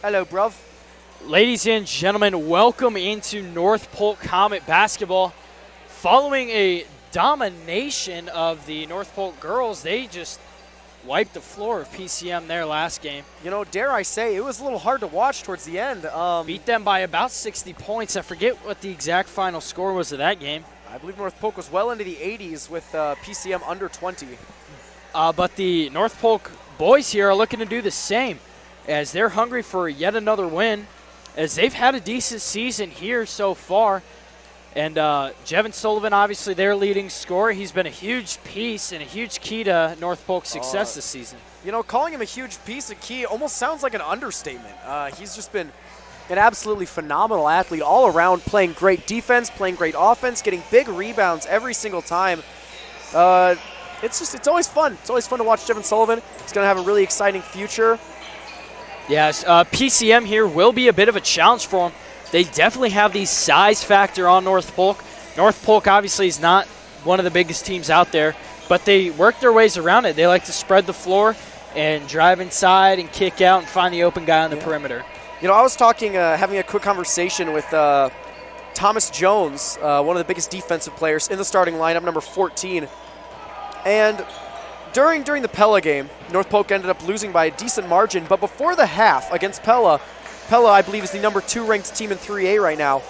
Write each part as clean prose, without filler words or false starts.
Hello, bruv. Ladies and gentlemen, welcome into North Polk Comet basketball. Following a domination of the North Polk girls, they just wiped the floor of PCM their last game. You know, dare I say, it was a little hard to watch towards the end. Beat them by about 60 points. I forget what the exact final score was of that game. I believe North Polk was well into the 80s with PCM under 20. But the North Polk boys here are looking to do the same, as they're hungry for yet another win, as they've had a decent season here so far. And Jevin Sullivan, obviously their leading scorer. He's been a huge piece and a huge key to North Polk's success this season. You know, calling him a huge piece, a key, almost sounds like an understatement. He's just been an absolutely phenomenal athlete all around, playing great defense, playing great offense, getting big rebounds every single time. It's always fun. It's always fun to watch Jevin Sullivan. He's going to have a really exciting future. Yes, PCM here will be a bit of a challenge for them. They definitely have the size factor on North Polk. North Polk obviously is not one of the biggest teams out there, but they work their ways around it. They like to spread the floor and drive inside and kick out and find the open guy on the perimeter. You know, I was having a quick conversation with Thomas Jones, one of the biggest defensive players in the starting lineup, number 14. And during the Pella game, North Polk ended up losing by a decent margin, but before the half against Pella, I believe, is the number 2 ranked team in 3A right now.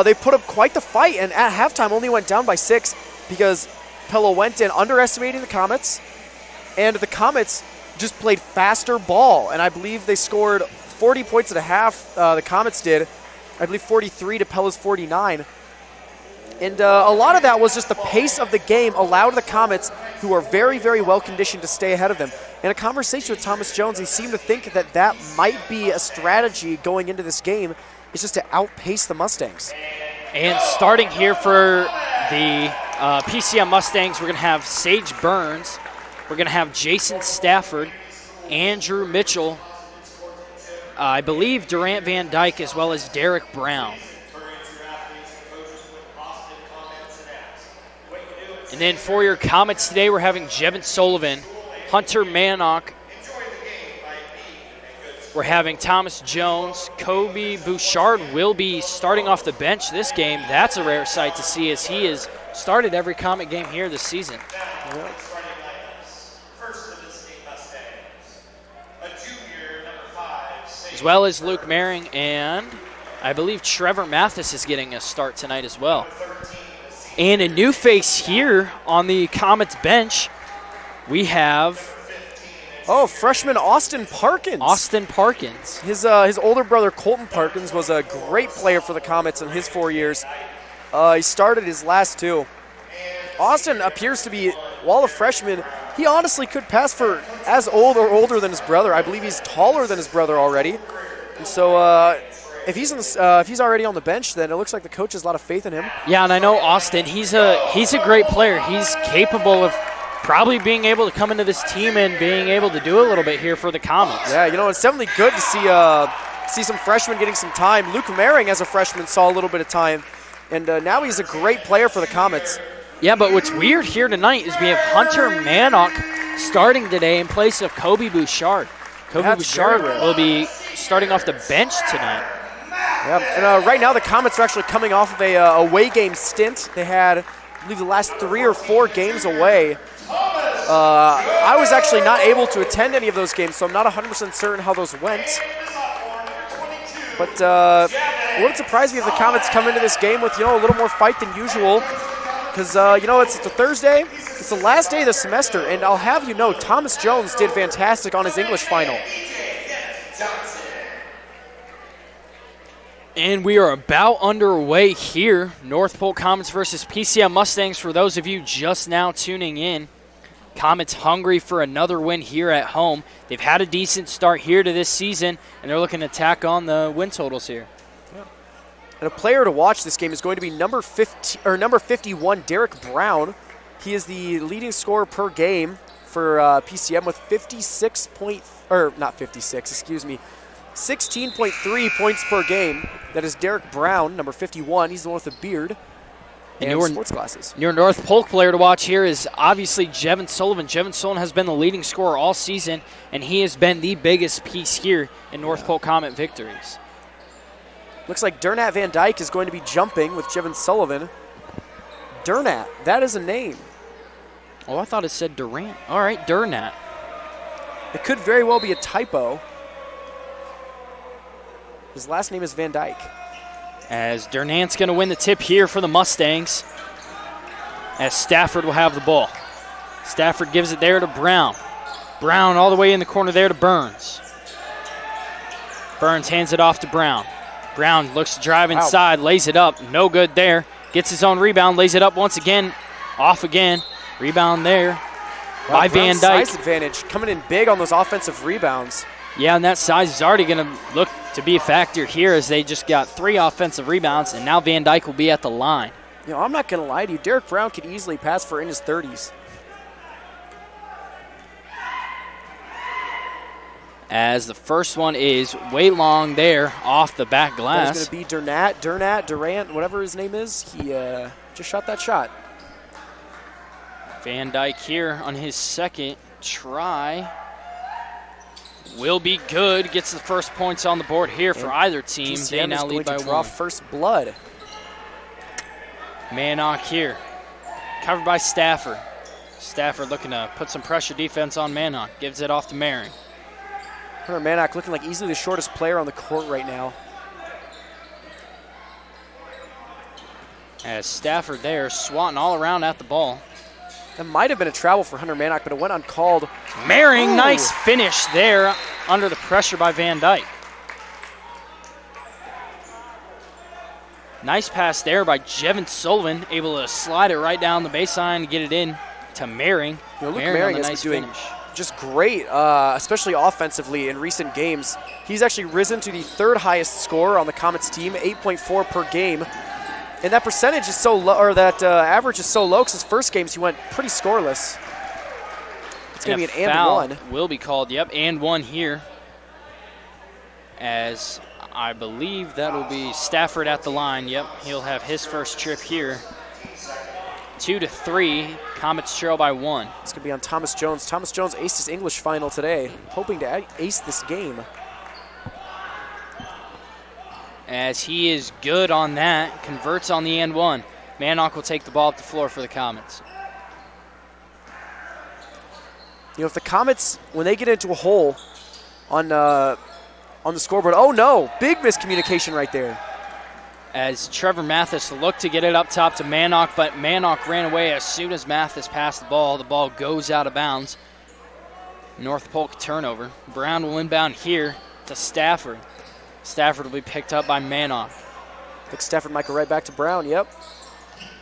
They put up quite the fight, and at halftime only went down by 6 because Pella went in underestimating the Comets, and the Comets just played faster ball, and I believe they scored 40 points at a half, the Comets did. I believe 43 to Pella's 49. And a lot of that was just the pace of the game allowed the Comets, who are very, very well conditioned, to stay ahead of them. In a conversation with Thomas Jones, he seemed to think that might be a strategy going into this game, is just to outpace the Mustangs. And starting here for the PCM Mustangs, we're going to have Sage Burns. We're going to have Jason Stafford, Andrew Mitchell, I believe Durant Van Dyke, as well as Derek Brown. And then for your Comets today, we're having Jevin Sullivan, Hunter Manock. We're having Thomas Jones. Kobe Bouchard will be starting off the bench this game. That's a rare sight to see, as he has started every Comet game here this season. Yep. As well as Luke Maring, and I believe Trevor Mathis is getting a start tonight as well. And a new face here on the Comets bench, we have freshman Austin Parkins. Austin Parkins. His older brother Colton Parkins was a great player for the Comets in his 4 years. He started his last 2. Austin appears to be, while a freshman, he honestly could pass for as old or older than his brother. I believe he's taller than his brother already. And so if he's already on the bench, then it looks like the coach has a lot of faith in him. Yeah, and I know Austin, he's a great player. He's capable of probably being able to come into this team and being able to do a little bit here for the Comets. Yeah, you know, it's definitely good to see some freshmen getting some time. Luke Maring, as a freshman, saw a little bit of time, and now he's a great player for the Comets. Yeah, but what's weird here tonight is we have Hunter Manock starting today in place of Kobe Bouchard. Kobe Bouchard will be starting off the bench tonight. Yeah, and right now the Comets are actually coming off of a away game stint. They had, I believe, the last 3 or 4 games away. I was actually not able to attend any of those games, so I'm not 100% certain how those went. But it wouldn't surprise me if the Comets come into this game with, a little more fight than usual. Because, it's a Thursday. It's the last day of the semester, and I'll have you know, Thomas Jones did fantastic on his English final. And we are about underway here. North Polk Comets versus PCM Mustangs. For those of you just now tuning in, Comets hungry for another win here at home. They've had a decent start here to this season, and they're looking to tack on the win totals here. Yeah. And a player to watch this game is going to be number 51, Derek Brown. He is the leading scorer per game for PCM with 16.3 points per game. That is Derek Brown, number 51. He's the one with the beard. and sports glasses. Your North Polk player to watch here is obviously Jevin Sullivan. Jevin Sullivan has been the leading scorer all season, and he has been the biggest piece here in North Polk Comet victories. Looks like Durnat Van Dyke is going to be jumping with Jevin Sullivan. Durnat, that is a name. Oh, I thought it said Durant. All right, Durnat. It could very well be a typo. His last name is Van Dyke. As Durnant's going to win the tip here for the Mustangs, as Stafford will have the ball. Stafford gives it there to Brown. Brown all the way in the corner there to Burns. Burns hands it off to Brown. Brown looks to drive inside, lays it up. No good there. Gets his own rebound, lays it up once again. Off again. Rebound there by Van Dyke. Size advantage coming in big on those offensive rebounds. Yeah, and that size is already going to look to be a factor here as they just got 3 offensive rebounds, and now Van Dyke will be at the line. You know, I'm not going to lie to you. Derek Brown could easily pass for in his 30s. As the first one is way long there off the back glass. It's going to be Durant, whatever his name is. He just shot that shot. Van Dyke here on his second try. Will be good. Gets the first points on the board here for either team. PCM they now lead by draw 1. First blood. Manock here. Covered by Stafford. Stafford looking to put some pressure defense on Manock. Gives it off to Maring. Hunter Manock looking like easily the shortest player on the court right now. As Stafford there swatting all around at the ball. That might have been a travel for Hunter Manock, but it went uncalled. Maring, nice finish there under the pressure by Van Dyke. Nice pass there by Jevin Sullivan, able to slide it right down the baseline and get it in to Maring. You know, Luke Maring has been doing just great, especially offensively in recent games. He's actually risen to the 3rd highest scorer on the Comets team, 8.4 per game. And that percentage is so low, or that average is so low because his first games he went pretty scoreless. It's going to be an and 1. Will be called, yep, and 1 here. As I believe that will be Stafford at the line, yep. He'll have his first trip here. 2-3, Comets trail by 1. It's going to be on Thomas Jones. Thomas Jones aced his English final today, hoping to ace this game. As he is good on that, converts on the and 1. Manock will take the ball up the floor for the Comets. You know, if the Comets, when they get into a hole on the scoreboard, oh no, big miscommunication right there. As Trevor Mathis looked to get it up top to Manock, but Manock ran away as soon as Mathis passed the ball. The ball goes out of bounds. North Polk turnover. Brown will inbound here to Stafford. Stafford will be picked up by Manock. I think Stafford might go right back to Brown, yep.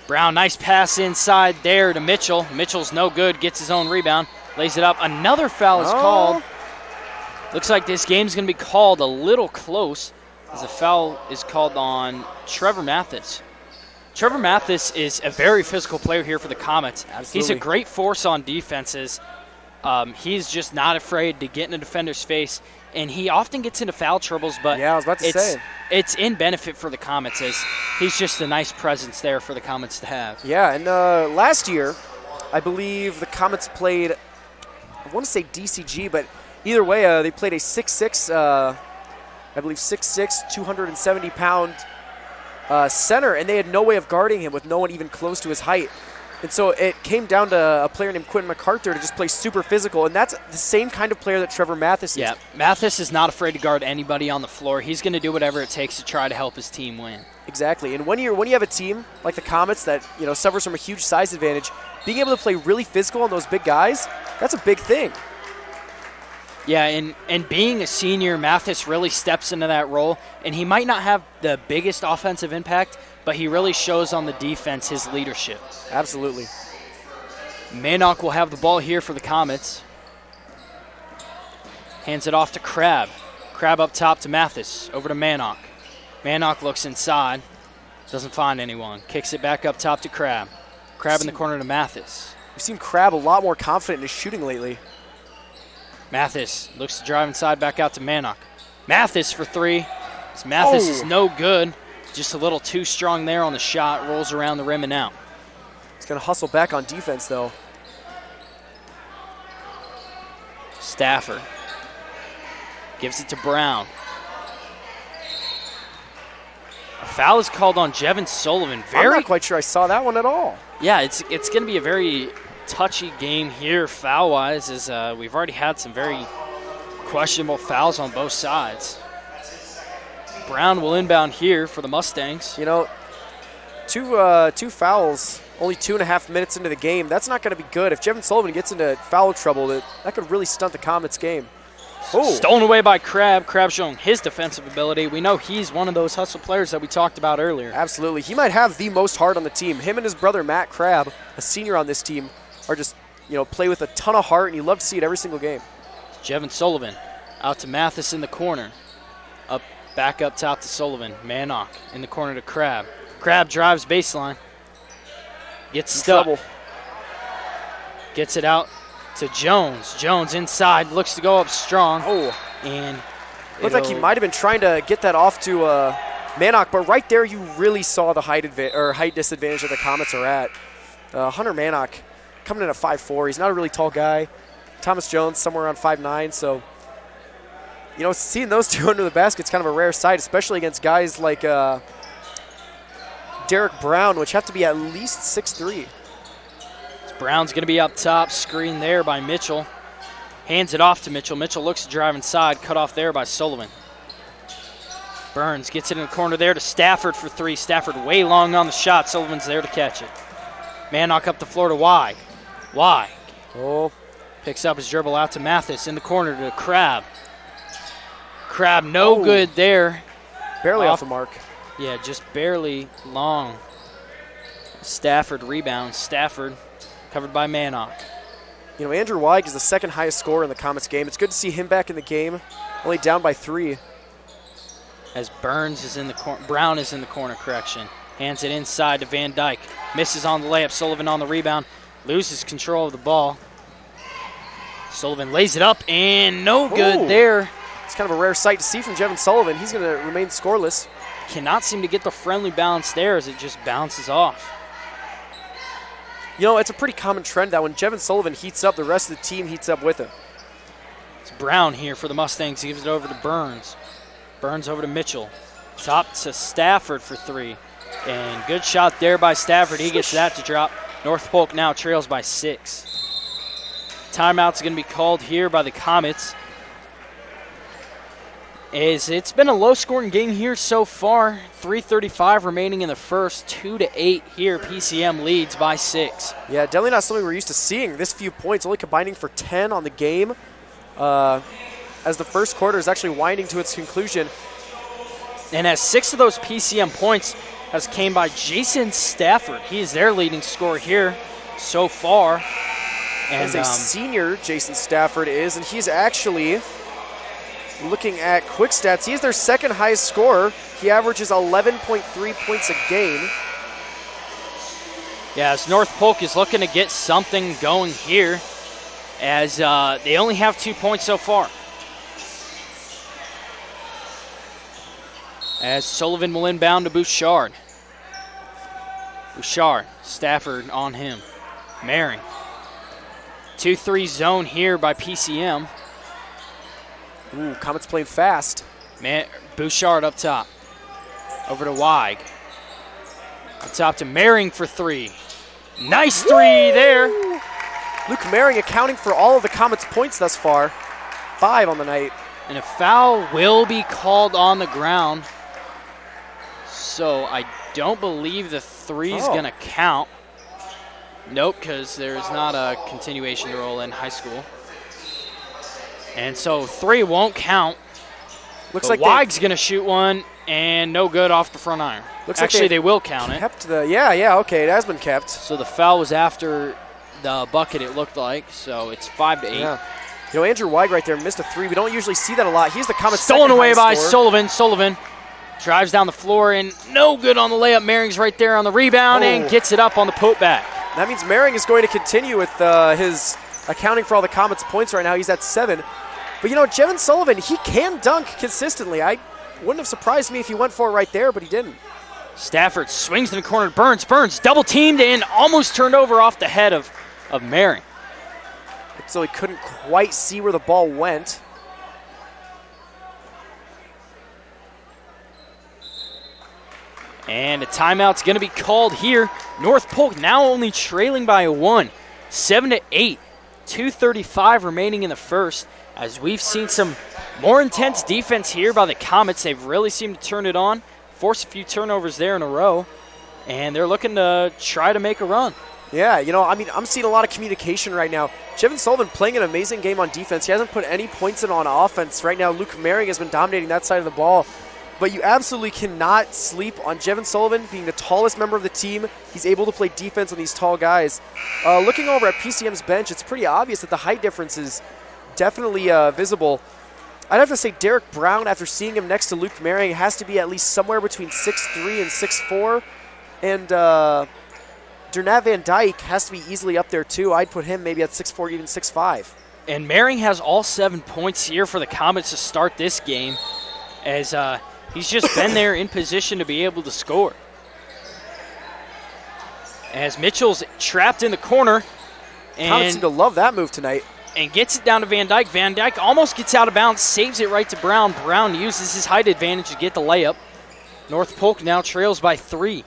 Brown, nice pass inside there to Mitchell. Mitchell's no good, gets his own rebound, lays it up. Another foul is called. Looks like this game's going to be called a little close as a foul is called on Trevor Mathis. Trevor Mathis is a very physical player here for the Comets. Absolutely. He's a great force on defenses. He's just not afraid to get in a defender's face, and he often gets into foul troubles, but yeah, I was about to say. It's in benefit for the Comets as he's just a nice presence there for the Comets to have. Yeah, and last year, I believe the Comets played, I want to say DCG, but either way, they played a 6'6", I believe 6'6", 270-pound center, and they had no way of guarding him with no one even close to his height. And so it came down to a player named Quentin MacArthur to just play super physical, and that's the same kind of player that Trevor Mathis is. Yeah, Mathis is not afraid to guard anybody on the floor. He's going to do whatever it takes to try to help his team win. Exactly, and when you have a team like the Comets that suffers from a huge size advantage, being able to play really physical on those big guys, that's a big thing. Yeah, and being a senior, Mathis really steps into that role, and he might not have the biggest offensive impact, but he really shows on the defense his leadership. Absolutely. Manock will have the ball here for the Comets. Hands it off to Crabb. Crabb up top to Mathis. Over to Manock. Manock looks inside. Doesn't find anyone. Kicks it back up top to Crabb. Crabb in the corner to Mathis. We've seen Crabb a lot more confident in his shooting lately. Mathis looks to drive inside back out to Manock. Mathis for 3. Mathis is no good. just a little too strong there on the shot, rolls around the rim and out. He's going to hustle back on defense, though. Stafford gives it to Brown. A foul is called on Jevin Sullivan. I'm not quite sure I saw that one at all. Yeah, it's going to be a very touchy game here foul-wise, as we've already had some very questionable fouls on both sides. Brown will inbound here for the Mustangs. You know, two fouls, only 2.5 minutes into the game. That's not going to be good. If Jevin Sullivan gets into foul trouble, that could really stunt the Comets' game. Ooh. Stolen away by Crab. Crab showing his defensive ability. We know he's one of those hustle players that we talked about earlier. Absolutely. He might have the most heart on the team. Him and his brother, Matt Crab, a senior on this team, are just, play with a ton of heart, and you love to see it every single game. Jevin Sullivan out to Mathis in the corner. Back up top to Sullivan. Manock in the corner to Crab. Crab drives baseline. Gets stuck. Trouble. Gets it out to Jones. Jones inside, looks to go up strong. Oh, and looked like he might have been trying to get that off to Manock, but right there you really saw the height disadvantage that the Comets are at. Hunter Manock coming in at 5'4". He's not a really tall guy. Thomas Jones somewhere around 5'9", so seeing those two under the basket is kind of a rare sight, especially against guys like Derek Brown, which have to be at least 6'3". Brown's going to be up top, screen there by Mitchell. Hands it off to Mitchell. Mitchell looks to drive inside, cut off there by Sullivan. Burns gets it in the corner there to Stafford for three. Stafford way long on the shot. Sullivan's there to catch it. Manock up the floor to Weig. Weig picks up his dribble out to Mathis in the corner to Crab. Crab no good there. Barely off the mark. Yeah, just barely long. Stafford rebounds. Stafford covered by Manock. Andrew Weig is the second highest scorer in the Comets game. It's good to see him back in the game, only down by 3. As Burns is in the corner, Brown is in the corner, correction. Hands it inside to Van Dyke. Misses on the layup. Sullivan on the rebound. Loses control of the ball. Sullivan lays it up and no good there. It's kind of a rare sight to see from Jevin Sullivan. He's going to remain scoreless. Cannot seem to get the friendly bounce there as it just bounces off. It's a pretty common trend that when Jevin Sullivan heats up, the rest of the team heats up with him. It's Brown here for the Mustangs. He gives it over to Burns. Burns over to Mitchell. Top to Stafford for 3. And good shot there by Stafford. He gets that to drop. North Polk now trails by 6. Timeout's going to be called here by the Comets. As it's been a low-scoring game here so far. 3:35 remaining in the first. 2-8 here. PCM leads by 6. Yeah, definitely not something we're used to seeing. This few points only combining for 10 on the game. As the first quarter is actually winding to its conclusion. And as 6 of those PCM points has came by Jason Stafford. He is their leading scorer here so far. And as a senior, Jason Stafford is, and he's actually, looking at quick stats, he is their second highest scorer. He averages 11.3 points a game. Yeah, as North Polk is looking to get something going here, as they only have 2 points so far. As Sullivan will inbound to Bouchard. Bouchard, Stafford on him. Maring. 2-3 zone here by PCM. Ooh, Comets playing fast. Bouchard up top. Over to Weig. Up top to Maring for 3. Nice 3 there. Luke Maring accounting for all of the Comets' points thus far. 5 on the night. And a foul will be called on the ground. So I don't believe the 3 is going to count. Nope, because there's not a continuation rule in high school. And so 3 won't count. Looks like Weig's going to shoot one, and no good off the front iron. Actually, they will count it. Okay, it has been kept. So the foul was after the bucket, it looked like. So it's 5-8. Yeah. Andrew Weig right there missed a 3. We don't usually see that a lot. He's the Comets' stolen away by scorer. Sullivan drives down the floor, and no good on the layup. Maring's right there on the rebound and gets it up on the putback. That means Maring is going to continue with his accounting for all the Comets' points right now. He's at 7. But, Jevin Sullivan, he can dunk consistently. I wouldn't have surprised me if he went for it right there, but he didn't. Stafford swings in the corner. Burns double teamed and almost turned over off the head of Maring. So he couldn't quite see where the ball went. And a timeout's going to be called here. North Polk now only trailing by 1, 7-8, 2:35 remaining in the first. As we've seen some more intense defense here by the Comets. They've really seemed to turn it on, force a few turnovers there in a row, and they're looking to try to make a run. Yeah, I'm seeing a lot of communication right now. Jevin Sullivan playing an amazing game on defense. He hasn't put any points in on offense. Right now, Luke Maring has been dominating that side of the ball. But you absolutely cannot sleep on Jevin Sullivan being the tallest member of the team. He's able to play defense on these tall guys. Looking over at PCM's bench, it's pretty obvious that the height difference is definitely visible. I'd have to say Derek Brown, after seeing him next to Luke Maring, has to be at least somewhere between 6'3 and 6'4. And Dernav Van Dyke has to be easily up there too. I'd put him maybe at 6'4, even 6'5. And Maring has all 7 points here for the Comets to start this game, as he's just been there in position to be able to score. As Mitchell's trapped in the corner. Comets seem to love that move tonight. And gets it down to Van Dyke. Van Dyke almost gets out of bounds, saves it right to Brown. Brown uses his height advantage to get the layup. North Polk now trails by 3.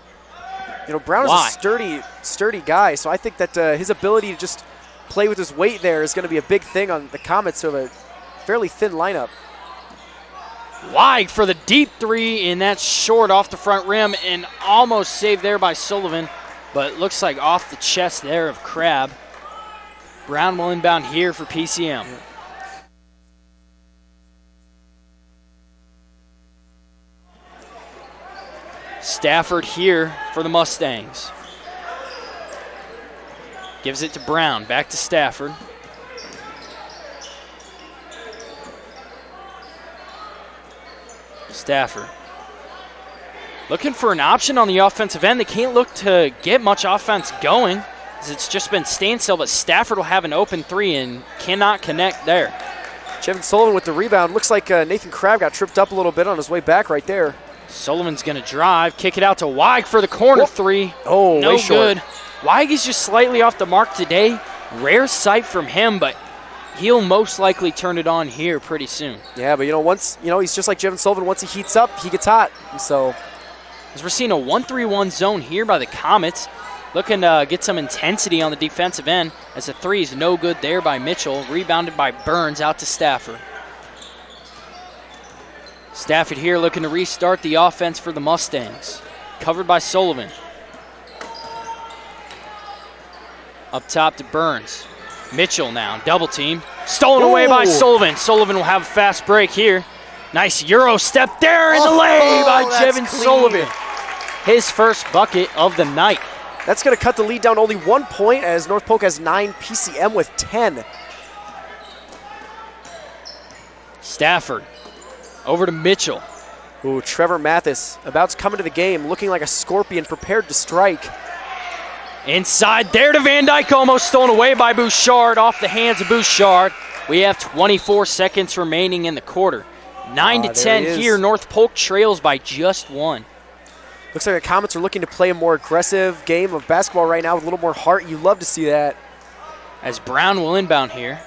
Brown is a sturdy guy, so I think that his ability to just play with his weight there is going to be a big thing on the Comets, who have a fairly thin lineup. Wide for the deep 3, and that's short off the front rim and almost saved there by Sullivan, but looks like off the chest there of Crabb. Brown will inbound here for PCM. Stafford here for the Mustangs. Gives it to Brown, back to Stafford. Stafford looking for an option on the offensive end. They can't look to get much offense going, as it's just been standstill, but Stafford will have an open 3 and cannot connect there. Jevin Sullivan with the rebound. Looks like Nathan Crabb got tripped up a little bit on his way back right there. Sullivan's going to drive, kick it out to Weig for the corner 3. Oh, no way short. Good. Weig is just slightly off the mark today. Rare sight from him, but he'll most likely turn it on here pretty soon. Yeah, but once he's just like Jevin Sullivan. Once he heats up, he gets hot. So, as we're seeing a 1-3-1 zone here by the Comets, looking to get some intensity on the defensive end, as the 3 is no good there by Mitchell, rebounded by Burns out to Stafford. Stafford here looking to restart the offense for the Mustangs. Covered by Sullivan. Up top to Burns. Mitchell now, double team. Stolen away by Sullivan. Sullivan will have a fast break here. Nice Euro step there in the lay by Jevin Sullivan. His first bucket of the night. That's going to cut the lead down only 1 point, as North Polk has 9, PCM with 10. Stafford over to Mitchell. Ooh, Trevor Mathis about to come into the game looking like a scorpion, prepared to strike. Inside there to Van Dyke, almost stolen away by Bouchard, off the hands of Bouchard. We have 24 seconds remaining in the quarter. 9-10 here. North Polk trails by just 1. Looks like the Comets are looking to play a more aggressive game of basketball right now with a little more heart. You love to see that. As Brown will inbound here.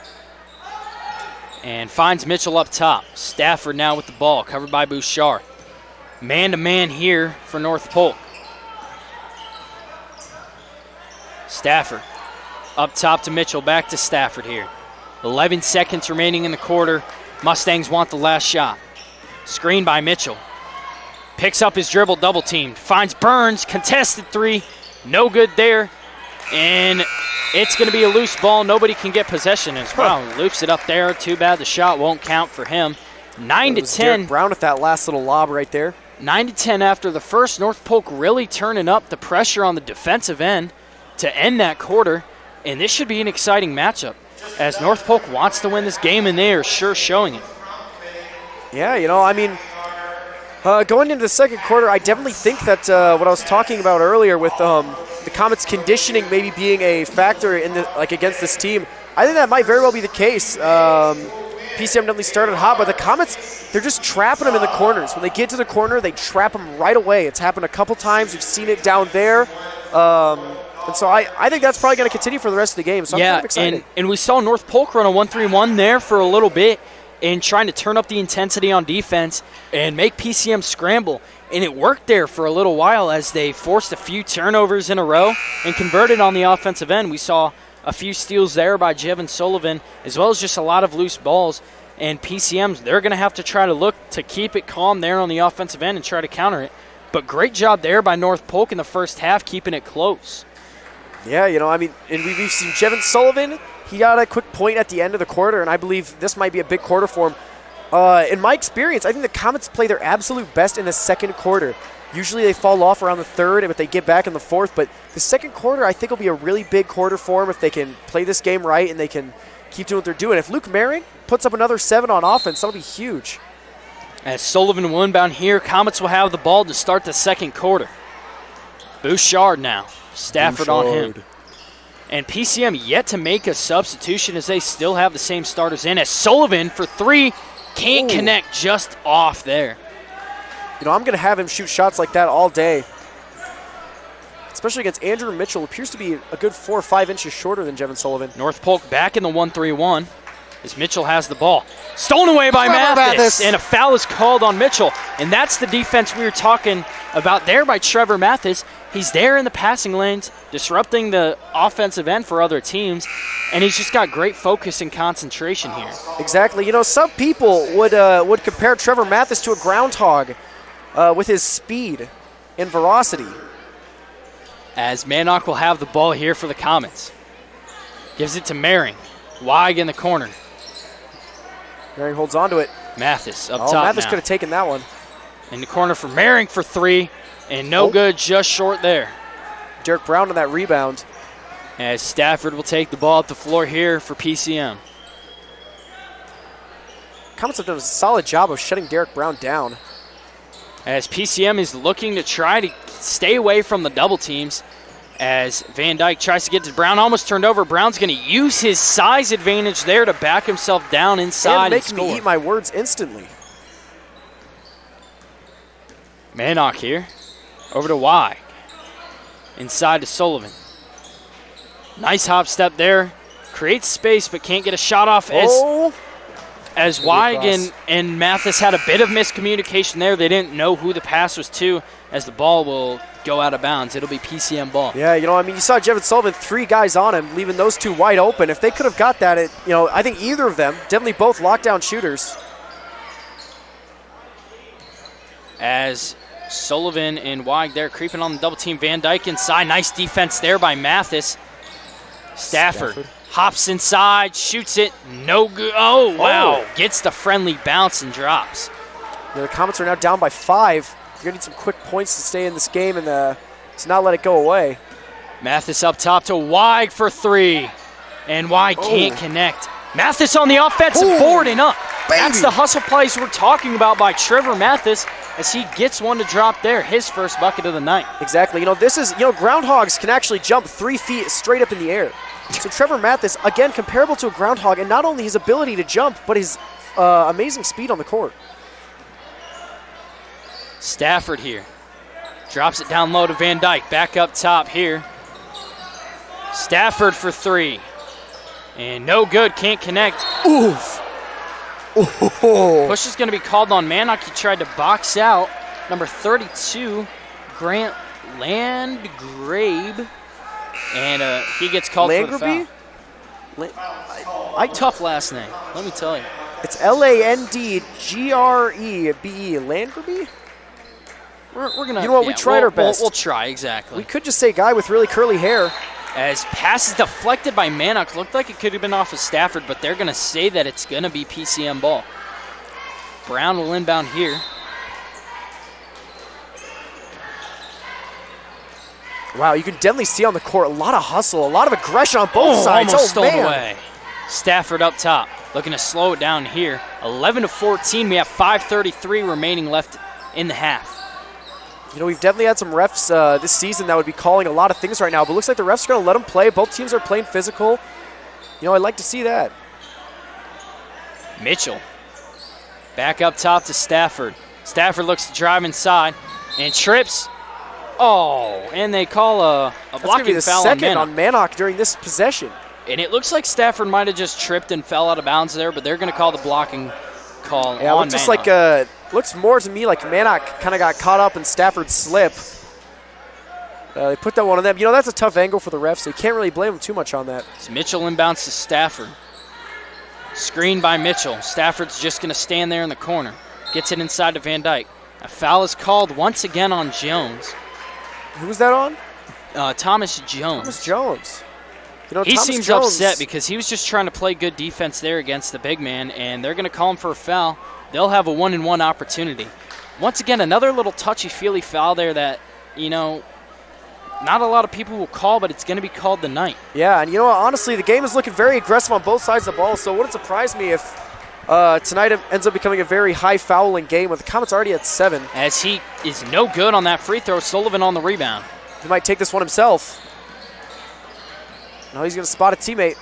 And finds Mitchell up top. Stafford now with the ball, covered by Bouchard. Man-to-man here for North Polk. Stafford up top to Mitchell, back to Stafford here. 11 seconds remaining in the quarter. Mustangs want the last shot. Screen by Mitchell. Picks up his dribble, double teamed. Finds Burns, contested 3. No good there. And it's going to be a loose ball. Nobody can get possession as well. Loops it up there. Too bad the shot won't count for him. 9-10. Derek Brown with that last little lob right there. 9-10 after the first. North Polk really turning up the pressure on the defensive end to end that quarter. And this should be an exciting matchup, as North Polk wants to win this game, and they are sure showing it. Yeah, going into the second quarter, I definitely think that what I was talking about earlier with the Comets' conditioning maybe being a factor in against this team, I think that might very well be the case. PCM definitely started hot, but the Comets, they're just trapping them in the corners. When they get to the corner, they trap them right away. It's happened a couple times. We've seen it down there. And so I think that's probably going to continue for the rest of the game. So I'm kind of excited. And we saw North Polk run a 1-3-1 there for a little bit and trying to turn up the intensity on defense and make PCM scramble. And it worked there for a little while as they forced a few turnovers in a row and converted on the offensive end. We saw a few steals there by Jevin Sullivan, as well as just a lot of loose balls. And PCMs, they're going to have to try to look to keep it calm there on the offensive end and try to counter it. But great job there by North Polk in the first half, keeping it close. Yeah, and we've seen Jevin Sullivan. He got a quick point at the end of the quarter, and I believe this might be a big quarter for him. In my experience, I think the Comets play their absolute best in the second quarter. Usually they fall off around the third, but they get back in the fourth. But the second quarter, I think, will be a really big quarter for them if they can play this game right and they can keep doing what they're doing. If Luke Maring puts up another 7 on offense, that'll be huge. As Sullivan will inbound here, Comets will have the ball to start the second quarter. Bouchard now. Stafford on him. And PCM yet to make a substitution as they still have the same starters in. As Sullivan for 3 can't connect, just off there. I'm going to have him shoot shots like that all day, especially against Andrew Mitchell, who appears to be a good 4 or 5 inches shorter than Jevin Sullivan. North Polk back in the 1-3-1 as Mitchell has the ball. Stolen away by Mathis, and a foul is called on Mitchell. And that's the defense we were talking about there by Trevor Mathis. He's there in the passing lanes, disrupting the offensive end for other teams, and he's just got great focus and concentration here. Exactly. Some people would compare Trevor Mathis to a groundhog with his speed and ferocity. As Mannock will have the ball here for the Comets. Gives it to Maring. Weig in the corner. Maring holds on to it. Mathis up top Mathis now. could have taken that one. In the corner for Maring for 3, and no good, just short there. Derek Brown on that rebound. As Stafford will take the ball up the floor here for PCM. Comets have done a solid job of shutting Derek Brown down. As PCM is looking to try to stay away from the double teams. As Van Dyke tries to get to Brown, almost turned over. Brown's going to use his size advantage there to back himself down inside and score. Me eat my words instantly. Mannock here. Over to Weig. Inside to Sullivan. Nice hop step there. Creates space but can't get a shot off as Weig and Mathis had a bit of miscommunication there. They didn't know who the pass was to as the ball will go out of bounds. It'll be PCM ball. Yeah, you saw Jevin Sullivan, 3 guys on him, leaving those 2 wide open. If they could have got that, I think either of them, definitely both lockdown shooters. As Sullivan and Weig there creeping on the double team. Van Dyke inside. Nice defense there by Mathis. Stafford hops inside, shoots it. No good. Oh, wow. Gets the friendly bounce and drops. The Comets are now down by 5. You're going to need some quick points to stay in this game and to not let it go away. Mathis up top to Weig for 3. And Weig can't connect. Mathis on the offensive board and up. Baby. That's the hustle plays we're talking about by Trevor Mathis as he gets one to drop there, his first bucket of the night. Exactly. This is, groundhogs can actually jump 3 feet straight up in the air. So Trevor Mathis, again, comparable to a groundhog, and not only his ability to jump, but his amazing speed on the court. Stafford here. Drops it down low to Van Dyke. Back up top here. Stafford for 3. And no good, can't connect. Oof. Push is going to be called on Mannock. He tried to box out number 32, Grant Landgrabe. And he gets called for the foul. Tough last name, let me tell you. It's Landgrebe. Landgrabe? We're gonna. You know what? We tried our best. We'll try, exactly. We could just say guy with really curly hair. As passes deflected by Mannock. Looked like it could have been off of Stafford, but they're going to say that it's going to be PCM ball. Brown will inbound here. Wow, you can definitely see on the court a lot of hustle, a lot of aggression on both sides. Almost stolen away. Stafford up top, looking to slow it down here. 11-14. We have 5:33 remaining left in the half. We've definitely had some refs this season that would be calling a lot of things right now, but it looks like the refs are going to let them play. Both teams are playing physical. I'd like to see that. Mitchell back up top to Stafford. Stafford looks to drive inside and trips. Oh, and they call a blocking foul on Manock. On Manock during this possession. And it looks like Stafford might have just tripped and fell out of bounds there, but they're going to call the blocking call yeah, on Manock. Looks more to me like Manock kind of got caught up in Stafford's slip. They put that one on them. You know, that's a tough angle for the refs, so you can't really blame them too much on that. It's Mitchell inbounds to Stafford. Screen by Mitchell. Stafford's just going to stand there in the corner. Gets it inside to Van Dyke. A foul is called once again on Jones. Who was that on? Thomas Jones. Thomas Jones. You know, he Thomas seems Jones, upset because he was just trying to play good defense there against the big man, and they're going to call him for a foul. They'll have a 1-and-1 opportunity. Once again, another little touchy-feely foul there that, you know, not a lot of people will call, but it's going to be called tonight. Yeah, and you know what? Honestly, the game is looking very aggressive on both sides of the ball, so it wouldn't surprise me if tonight it ends up becoming a very high-fouling game with the Comets already at 7. As he is no good on that free throw. Sullivan on the rebound. He might take this one himself. No, he's going to spot a teammate.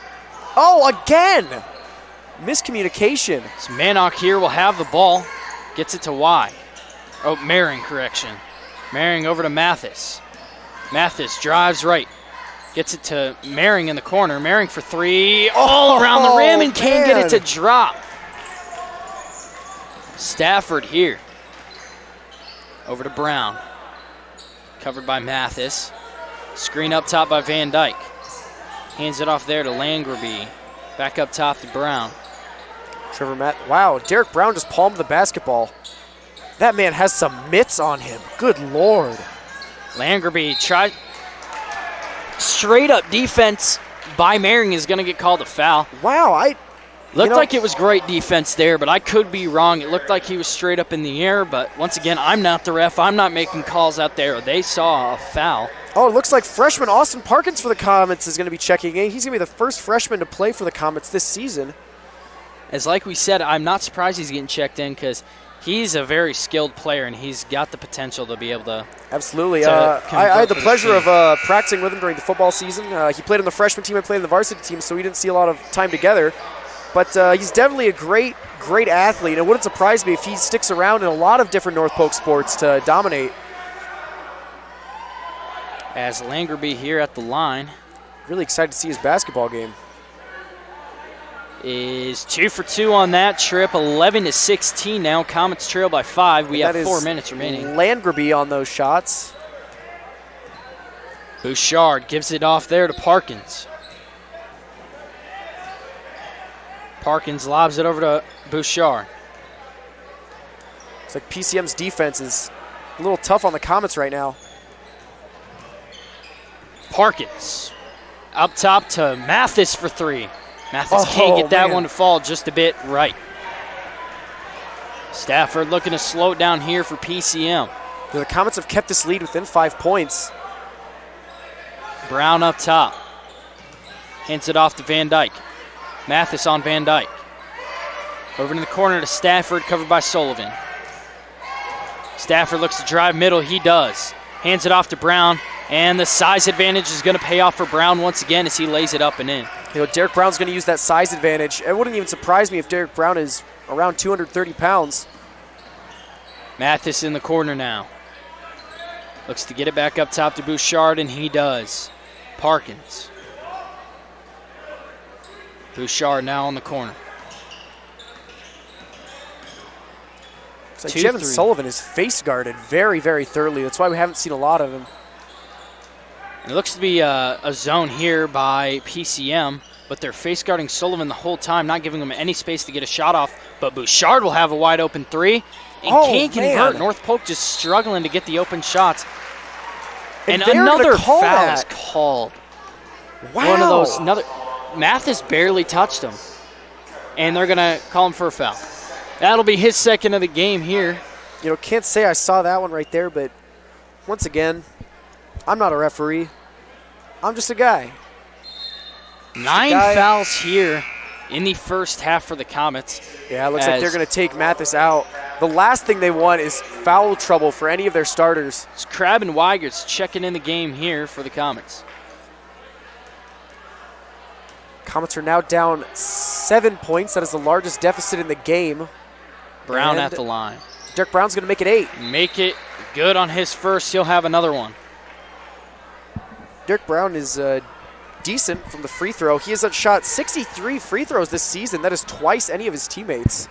Oh, again! Miscommunication. So Manock here will have the ball. Gets it to Y. Oh, Maring, correction. Maring over to Mathis. Mathis drives right. Gets it to Maring in the corner. Maring for 3. All around the rim and can't get it to drop. Stafford here. Over to Brown. Covered by Mathis. Screen up top by Van Dyke. Hands it off there to Langerby. Back up top to Brown. Trevor Matt. Wow, Derek Brown just palmed the basketball. That man has some mitts on him. Good Lord. Langerby tried. Straight up defense by Maring is going to get called a foul. Wow, Looked like it was great defense there, but I could be wrong. It looked like he was straight up in the air, but once again, I'm not the ref. I'm not making calls out there. They saw a foul. Oh, it looks like freshman Austin Parkins for the Comets is going to be checking in. He's going to be the first freshman to play for the Comets this season. As like we said, I'm not surprised he's getting checked in because he's a very skilled player and he's got the potential to be able to. Absolutely. I had the pleasure of practicing with him during the football season. He played on the freshman team. I played on the varsity team, so we didn't see a lot of time together. But he's definitely a great athlete. It wouldn't surprise me if he sticks around in a lot of different North Polk sports to dominate. As Langerby here at the line. Really excited to see his basketball game. Is 2 for 2 on that trip, 11-16 now. Comets trail by 5. We have 4 minutes remaining. Langerby on those shots. Bouchard gives it off there to Parkins. Parkins lobs it over to Bouchard. It's like PCM's defense is a little tough on the Comets right now. Parkins up top to Mathis for 3. Mathis can't get that one to fall just a bit right. Stafford looking to slow it down here for PCM. The Comets have kept this lead within 5 points. Brown up top. Hands it off to Van Dyke. Mathis on Van Dyke. Over in the corner to Stafford, covered by Sullivan. Stafford looks to drive middle. He does. Hands it off to Brown. And the size advantage is going to pay off for Brown once again as he lays it up and in. You know, Derek Brown's going to use that size advantage. It wouldn't even surprise me if Derek Brown is around 230 pounds. Mathis in the corner now. Looks to get it back up top to Bouchard, and he does. Parkins. Bouchard now on the corner. It's like Jevin Sullivan is face guarded very, very thoroughly. That's why we haven't seen a lot of him. It looks to be a zone here by PCM, but they're face guarding Sullivan the whole time, not giving him any space to get a shot off. But Bouchard will have a wide open 3 and can't convert. North Polk just struggling to get the open shots. And another foul is called. Wow. One of those. Mathis barely touched him, and they're going to call him for a foul. That'll be his second of the game here. You know, can't say I saw that one right there, but once again, I'm not a referee. I'm just a guy. 9 fouls here in the first half for the Comets. Yeah, it looks like they're going to take Mathis out. The last thing they want is foul trouble for any of their starters. It's Crabb and Weigerts checking in the game here for the Comets. Comets are now down 7 points. That is the largest deficit in the game. Brown And at the line. Derek Brown's going to make it 8. Make it good on his first. He'll have another one. Derek Brown is decent from the free throw. He has shot 63 free throws this season. That is twice any of his teammates,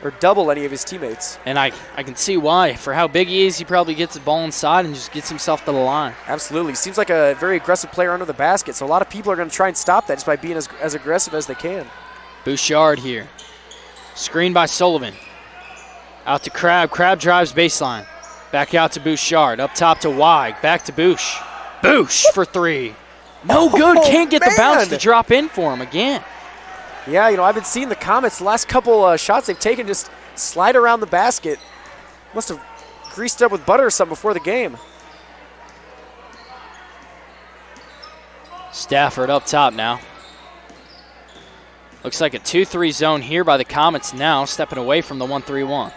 or double any of his teammates. And I can see why. For how big he is, he probably gets the ball inside and just gets himself to the line. Absolutely. Seems like a very aggressive player under the basket, so a lot of people are going to try and stop that just by being as aggressive as they can. Bouchard here. Screen by Sullivan. Out to Crab. Crab drives baseline. Back out to Bouchard. Up top to Weig. Back to Bouch. Bouch for 3. No good. Can't get the bounce to drop in for him again. Yeah, I've been seeing the Comets the last couple shots they've taken just slide around the basket. Must have greased up with butter or something before the game. Stafford up top now. Looks like a 2-3 zone here by the Comets now, stepping away from the 1-3-1.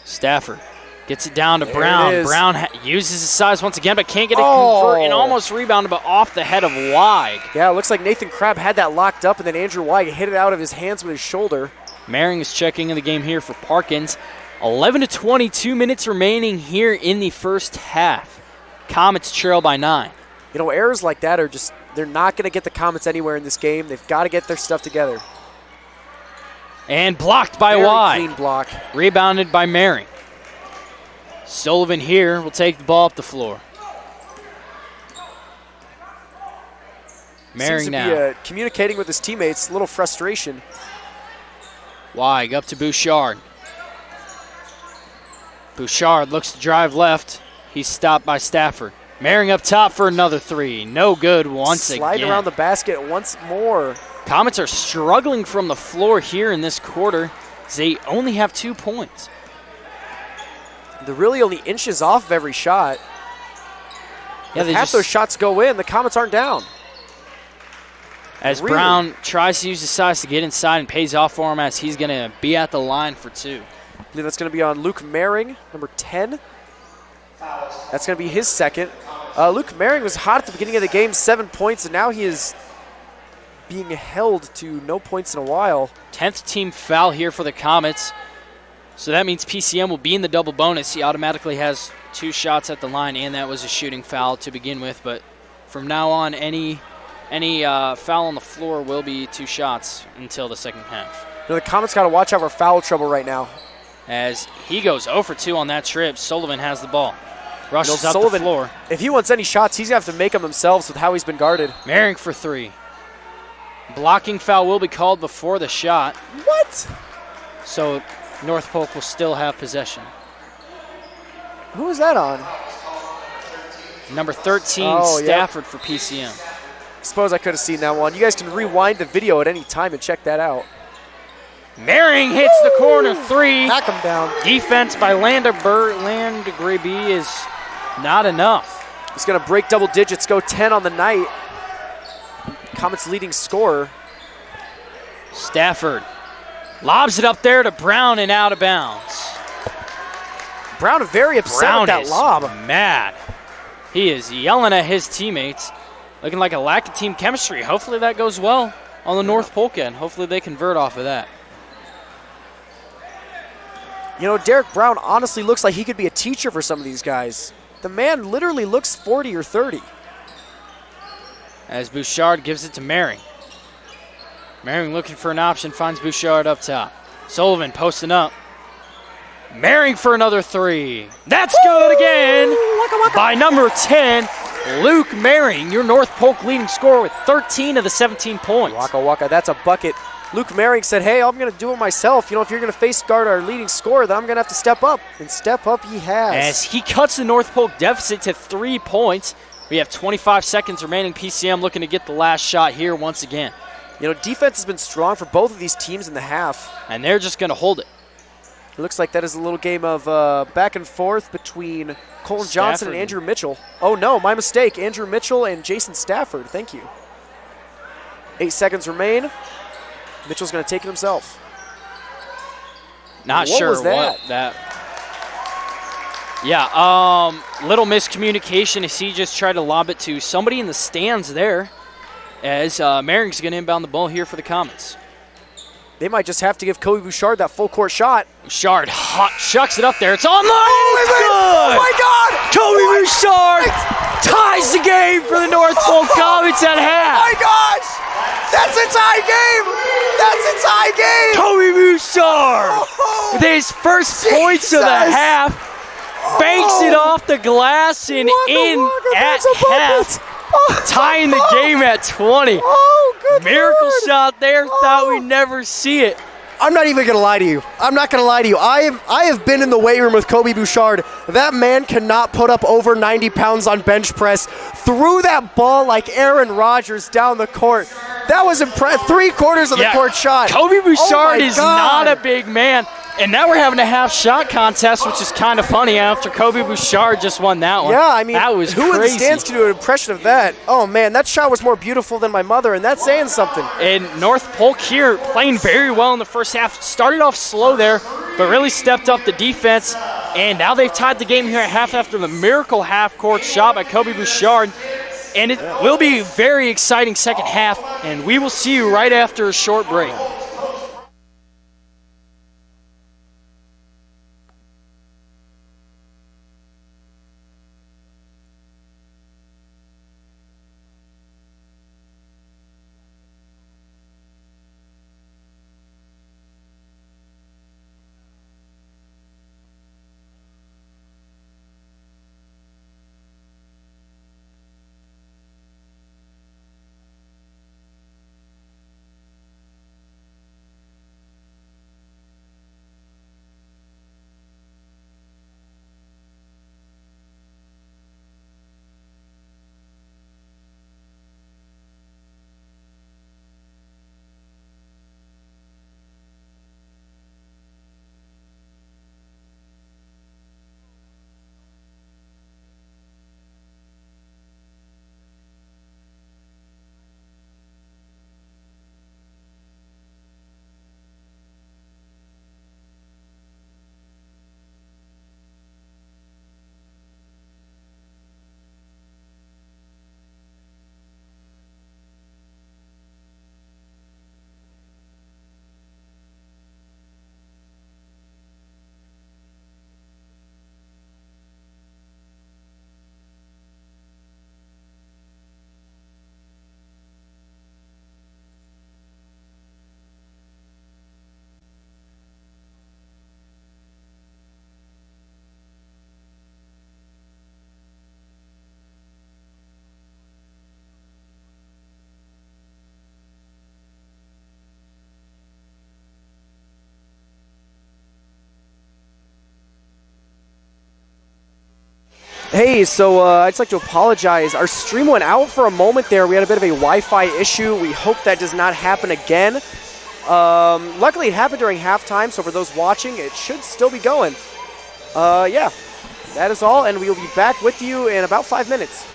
Stafford gets it down to Brown. Brown uses his size once again, but can't get it convert and almost rebounded, but off the head of Weig. Yeah, it looks like Nathan Crabb had that locked up, and then Andrew Weig hit it out of his hands with his shoulder. Maring is checking in the game here for Parkins. 11 to 22 minutes remaining here in the first half. Comets trail by 9. Errors like that are just, they're not going to get the Comets anywhere in this game. They've got to get their stuff together. And blocked by Very Weig. clean block. Rebounded by Maring. Sullivan here will take the ball up the floor. Maring Seems to now. be communicating with his teammates, a little frustration. Weig up to Bouchard. Bouchard looks to drive left. He's stopped by Stafford. Maring up top for another 3. No good once again. Slide around the basket once more. Comets are struggling from the floor here in this quarter. They only have 2 points. They're really only inches off of every shot. Yeah, if half those shots go in, the Comets aren't down. As really? Brown tries to use his size to get inside and pays off for him as he's going to be at the line for 2. I believe that's going to be on Luke Maring, number 10. That's going to be his second. Luke Maring was hot at the beginning of the game, 7 points, and now he is being held to no points in a while. 10th team foul here for the Comets. So that means PCM will be in the double bonus. He automatically has 2 shots at the line, and that was a shooting foul to begin with. But from now on, any foul on the floor will be 2 shots until the second half. The Comets got to watch out for foul trouble right now. As he goes 0 for 2 on that trip, Sullivan has the ball. Rushes up Sullivan, the floor. If he wants any shots, he's going to have to make them himself with how he's been guarded. Maring for 3. Blocking foul will be called before the shot. What? So North Polk will still have possession. Who is that on? Number 13, Stafford for PCM. Suppose I could have seen that one. You guys can rewind the video at any time and check that out. Maring hits the corner 3. Knock him down. Defense by Landgraby is not enough. He's going to break double digits, go 10 on the night. Comets leading scorer. Stafford lobs it up there to Brown and out of bounds. Brown very upset with that lob. Mad. He is yelling at his teammates, looking like a lack of team chemistry. Hopefully that goes well on the North Polk end. Hopefully they convert off of that. Derek Brown honestly looks like he could be a teacher for some of these guys. The man literally looks 40 or 30. As Bouchard gives it to Maring. Maring looking for an option, finds Bouchard up top. Sullivan posting up. Maring for another 3. That's good again by number 10, Luke Maring, your North Polk leading scorer with 13 of the 17 points. Waka waka, that's a bucket. Luke Maring said, hey, I'm going to do it myself. If you're going to face guard our leading scorer, then I'm going to have to step up. And step up he has. As he cuts the North Polk deficit to 3 points. We have 25 seconds remaining. PCM looking to get the last shot here once again. Defense has been strong for both of these teams in the half. And they're just going to hold it. It looks like that is a little game of back and forth between Colin Johnson and Andrew Mitchell. Oh, no, my mistake. Andrew Mitchell and Jason Stafford. Thank you. 8 seconds remain. Mitchell's going to take it himself. Not sure what that. Yeah, little miscommunication as he just tried to lob it to somebody in the stands there. as Maring's going to inbound the ball here for the Comets. They might just have to give Kobe Bouchard that full court shot. Bouchard shucks it up there. It's online. It's good. Oh my God! Kobe Bouchard ties the game for the North Polk Comets at half. Oh my gosh! That's a tie game! That's a tie game! Kobe Bouchard with his first points of the half banks it off the glass and in at half. Tying the game at 20. Oh, good Miracle Lord. shot there. Thought we'd never see it. I'm not even going to lie to you. I'm not going to lie to you. I have been in the weight room with Kobe Bouchard. That man cannot put up over 90 pounds on bench press. Threw that ball like Aaron Rodgers down the court. That was impressive. 3/4 of the court shot. Kobe Bouchard is God. not a big man. And now we're having a half shot contest, which is kind of funny after Kobe Bouchard just won that one. Yeah, I mean, that was who in the crazy. stands can do an impression of that? Oh, man, that shot was more beautiful than my mother, and that's saying something. And North Polk here playing very well in the first half. Started off slow there, but really stepped up the defense. And now they've tied the game here at half after the miracle half-court shot by Kobe Bouchard. And it will be a very exciting second half, and we will see you right after a short break. Hey, so I'd just like to apologize. Our stream went out for a moment there. We had a bit of a Wi-Fi issue. We hope that does not happen again. Luckily, it happened during halftime, so for those watching, it should still be going. Yeah, that is all, and we will be back with you in about 5 minutes.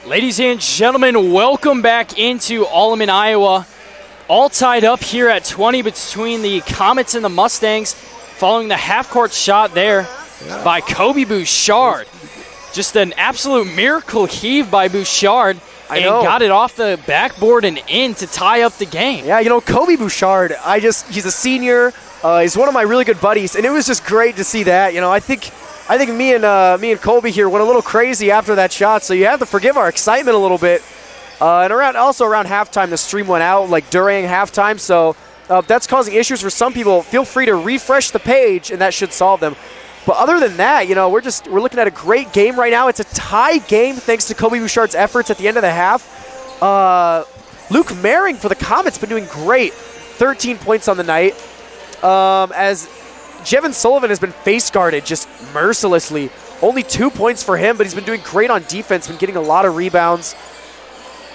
Ladies and gentlemen, welcome back into Alleman, Iowa. All tied up here at 20 between the Comets and the Mustangs, following the half-court shot there by Kobe Bouchard. Just an absolute miracle heave by Bouchard, and got it off the backboard and in to tie up the game. Yeah, Kobe Bouchard, he's a senior. He's one of my really good buddies, and it was just great to see that. I think me and Kobe here went a little crazy after that shot, so you have to forgive our excitement a little bit. And around halftime, the stream went out, during halftime, so if that's causing issues for some people, feel free to refresh the page, and that should solve them. But other than that, we're looking at a great game right now. It's a tie game thanks to Kobe Bouchard's efforts at the end of the half. Luke Mehring for the Comets been doing great, 13 points on the night. As Jevin Sullivan has been face guarded just mercilessly. Only 2 points for him, but he's been doing great on defense, been getting a lot of rebounds.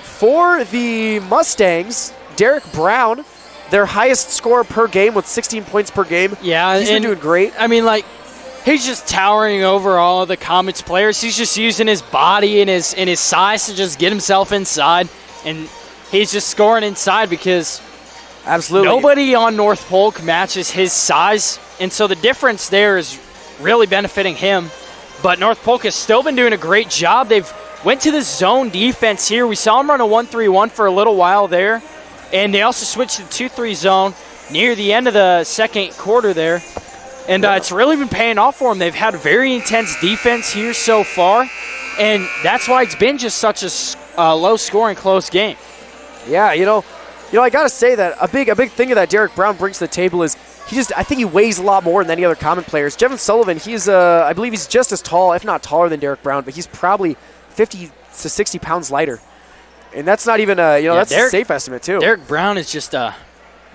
For the Mustangs, Derek Brown, their highest scorer per game with 16 points per game. Yeah, he's been doing great. He's just towering over all of the Comets players. He's just using his body and his size to just get himself inside, and he's just scoring inside because absolutely nobody on North Polk matches his size, and so the difference there is really benefiting him. But North Polk has still been doing a great job. They've went to the zone defense here. We saw them run a 1-3-1 for a little while there, and they also switched to 2-3 zone near the end of the second quarter there. And it's really been paying off for them. They've had very intense defense here so far, and that's why it's been just such a low-scoring, close game. Yeah, I got to say that a big thing that Derek Brown brings to the table is I think he weighs a lot more than any other Comet players. Jevin Sullivan, I believe he's just as tall, if not taller than Derek Brown, but he's probably 50 to 60 pounds lighter. And that's not even that's a safe estimate too. Derek Brown is just a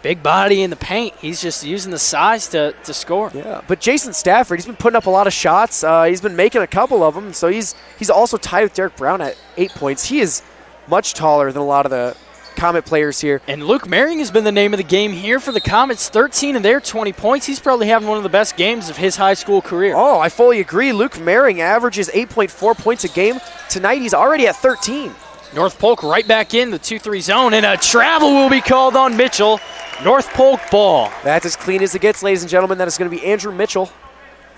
big body in the paint. He's just using the size to score. Yeah, but Jason Stafford, he's been putting up a lot of shots. He's been making a couple of them, so he's also tied with Derek Brown at 8 points. He is much taller than a lot of the Comet players here. And Luke Mehring has been the name of the game here for the Comets. 13 of their 20 points. He's probably having one of the best games of his high school career. Oh, I fully agree. Luke Mehring averages 8.4 points a game. Tonight he's already at 13. North Polk right back in the 2-3 zone, and a travel will be called on Mitchell. North Polk ball. That's as clean as it gets, ladies and gentlemen. That is going to be Andrew Mitchell.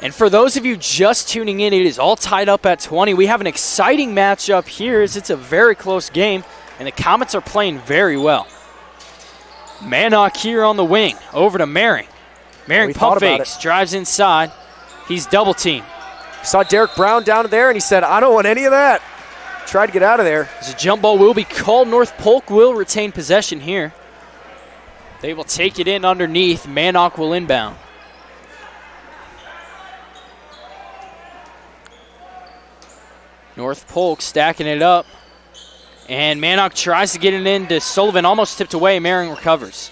And for those of you just tuning in, it is all tied up at 20. We have an exciting matchup here as it's a very close game, and the Comets are playing very well. Manock here on the wing, over to Mehring. Mehring pump fakes, drives inside. He's double teamed. Saw Derek Brown down there, and he said, I don't want any of that. Tried to get out of there. As a jump ball will be called. North Polk will retain possession here. They will take it in underneath. Manock will inbound. North Polk stacking it up. And Manock tries to get it into Sullivan. Almost tipped away. Mehring recovers.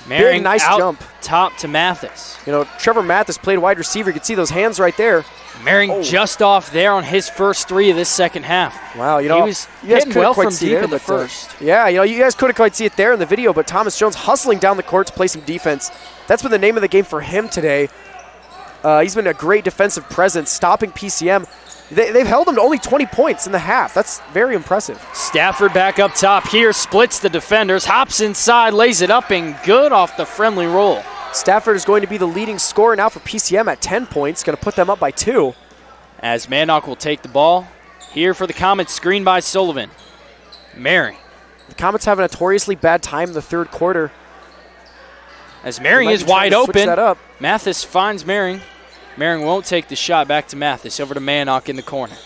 Mehring big, nice out jump. Top to Mathis. Trevor Mathis played wide receiver. You can see those hands right there. Mehring just off there on his first three of this second half. Wow, he was hitting well from deep in the first. Yeah, you guys couldn't quite see it there in the video, but Thomas Jones hustling down the court to play some defense. That's been the name of the game for him today. He's been a great defensive presence, stopping PCM. They've held him to only 20 points in the half. That's very impressive. Stafford back up top here, splits the defenders, hops inside, lays it up, and good off the friendly roll. Stafford is going to be the leading scorer now for PCM at 10 points, going to put them up by 2. As Manock will take the ball. Here for the Comets, screen by Sullivan. Mehring. The Comets have a notoriously bad time in the third quarter. As Mehring is wide open, that up. Mathis finds Mehring. Mehring won't take the shot. Back to Mathis. Over to Manock in the corner.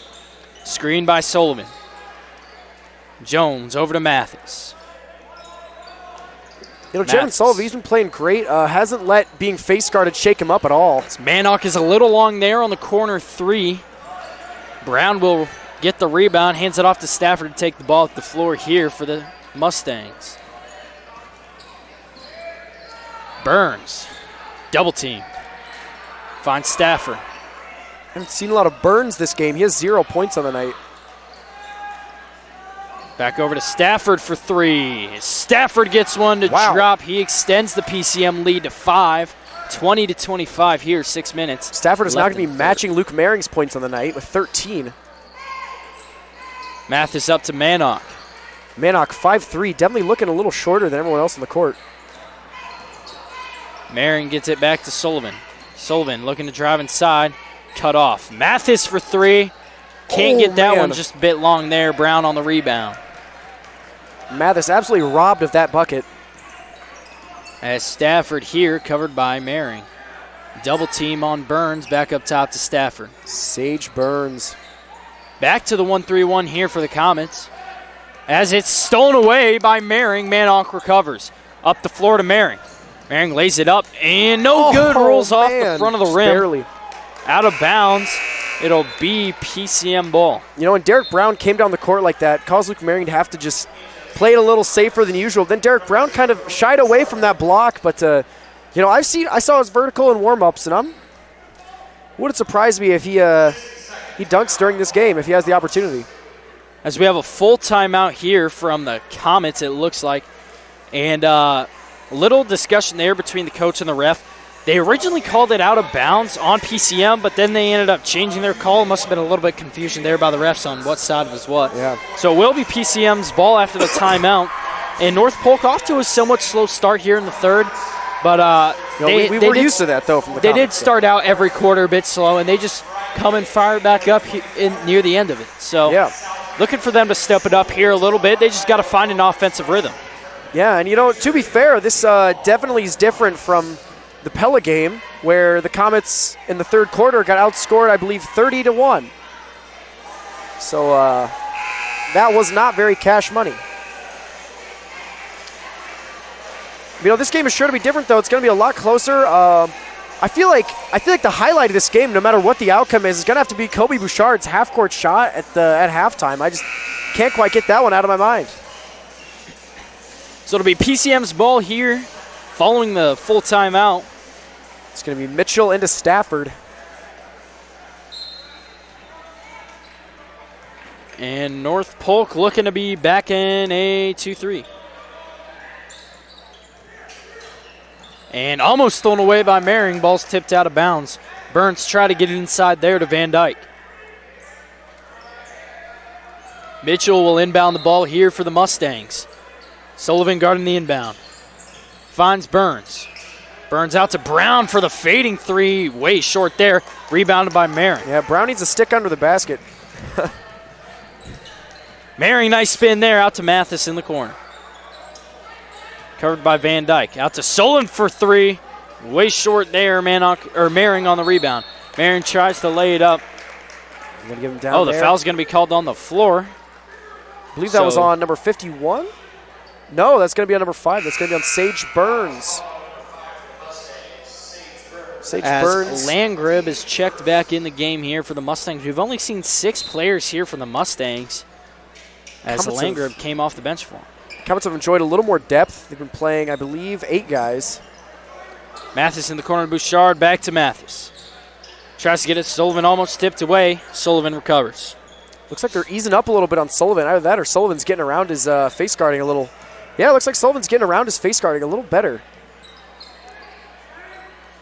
Screen by Sullivan. Jones over to Mathis. Jevin Sullivan, he's been playing great. Hasn't let being face guarded shake him up at all. Manock is a little long there on the corner three. Brown will get the rebound, hands it off to Stafford to take the ball at the floor here for the Mustangs. Burns, double team. Finds Stafford. Haven't seen a lot of Burns this game. He has 0 points on the night. Back over to Stafford for three. Stafford gets one to drop. He extends the PCM lead to 5. 20-25 here, 6 minutes. Stafford is now going to be matching Luke Mehring's points on the night with 13. Mathis up to Manock. Manock 5'3", definitely looking a little shorter than everyone else in the court. Marion gets it back to Sullivan. Sullivan looking to drive inside. Cut off. Mathis for three. Can't get that one, just a bit long there. Brown on the rebound. Mathis absolutely robbed of that bucket. As Stafford here, covered by Maring. Double team on Burns, back up top to Stafford. Sage Burns. Back to the 1-3-1 here for the Comets. As it's stolen away by Maring, Manock recovers. Up the floor to Maring. Maring lays it up, and no good. Rolls off the front of the rim. Barely. Out of bounds. It'll be PCM ball. You know, when Derek Brown came down the court like that, caused Luke Maring to have to just play it a little safer than usual. Then Derek Brown kind of shied away from that block, but you know, I saw his vertical in warm-ups, and wouldn't surprise me if he dunks during this game if he has the opportunity. As we have a full timeout here from the Comets, it looks like, and a little discussion there between the coach and the ref. They originally called it out of bounds on PCM, but then they ended up changing their call. Must have been a little bit of confusion there by the refs on what side was what. Yeah. So it will be PCM's ball after the timeout. And North Polk off to a somewhat slow start here in the third. But we were used to that, though, from the They did start out every quarter a bit slow, and they just come and fire back up near the end of it. So yeah, looking for them to step it up here a little bit. They just got to find an offensive rhythm. Yeah, and, you know, to be fair, this definitely is different from the Pella game, where the Comets in the third quarter got outscored, I believe, 30-1. So that was not very cash money. You know, this game is sure to be different, though. It's going to be a lot closer. I feel like the highlight of this game, no matter what the outcome is going to have to be Kobe Bouchard's half-court shot at halftime. I just can't quite get that one out of my mind. So it'll be PCM's ball here following the full timeout. It's going to be Mitchell into Stafford. And North Polk looking to be back in a 2-3. And almost thrown away by Maring. Ball's tipped out of bounds. Burns try to get it inside there to Van Dyke. Mitchell will inbound the ball here for the Mustangs. Sullivan guarding the inbound. Finds Burns. Burns out to Brown for the fading three. Way short there. Rebounded by Maring. Yeah, Brown needs a stick under the basket. Maring, nice spin there. Out to Mathis in the corner. Covered by Van Dyke. Out to Solon for three. Way short there. Maring on the rebound. Maring tries to lay it up. I'm gonna give him down the foul's going to be called on the floor. I believe that was on number 51. No, that's going to be on number 5. That's going to be on Sage Burns. As Landgrib is checked back in the game here for the Mustangs. We've only seen 6 players here for the Mustangs as Landgrib came off the bench for him. Comets have enjoyed a little more depth. They've been playing, I believe, 8 guys. Mathis in the corner. Bouchard back to Mathis. Tries to get it. Sullivan almost tipped away. Sullivan recovers. Looks like they're easing up a little bit on Sullivan. Either that or Sullivan's getting around his face guarding a little. Yeah, it looks like Sullivan's getting around his face guarding a little better.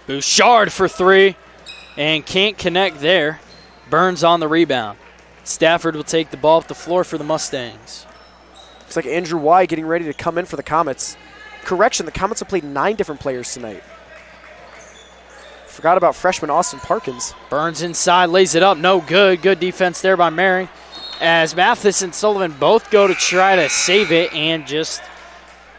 Bouchard for three, and can't connect there. Burns on the rebound. Stafford will take the ball up the floor for the Mustangs. Looks like Andrew Y getting ready to come in for the Comets. Correction, the Comets have played 9 different players tonight. Forgot about freshman Austin Parkins. Burns inside, lays it up, no good. Good defense there by Maring. As Mathis and Sullivan both go to try to save it and just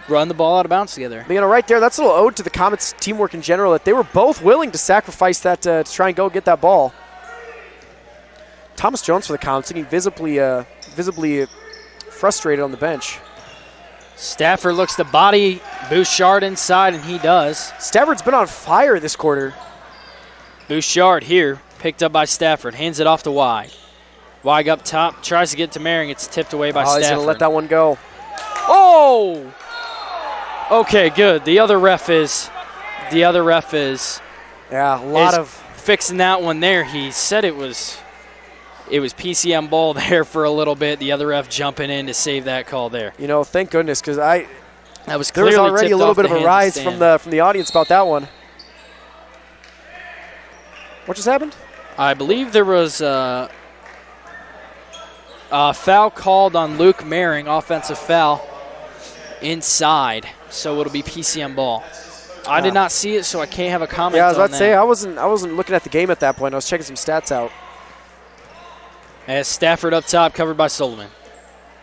run the ball out of bounds together. You know, right there, that's a little ode to the Comets' teamwork in general, that they were both willing to sacrifice that to try and go get that ball. Thomas Jones for the Comets, looking visibly frustrated on the bench. Stafford looks to body Bouchard inside, and he does. Stafford's been on fire this quarter. Bouchard here, picked up by Stafford, hands it off to Y. Y up top, tries to get to Maring. It's tipped away by Stafford. He's going to let that one go. Oh! Okay, good. The other ref is. Yeah, a lot of fixing that one there. He said it was PCM ball there for a little bit. The other ref jumping in to save that call there. You know, thank goodness, because that was there was already a little bit of a rise from the audience about that one. What just happened? I believe there was Foul called on Luke Maring, offensive foul inside. So it'll be PCM ball. I did not see it, so I can't have a comment on that. Yeah, I was about to say, I wasn't looking at the game at that point. I was checking some stats out. As Stafford up top, covered by Sullivan.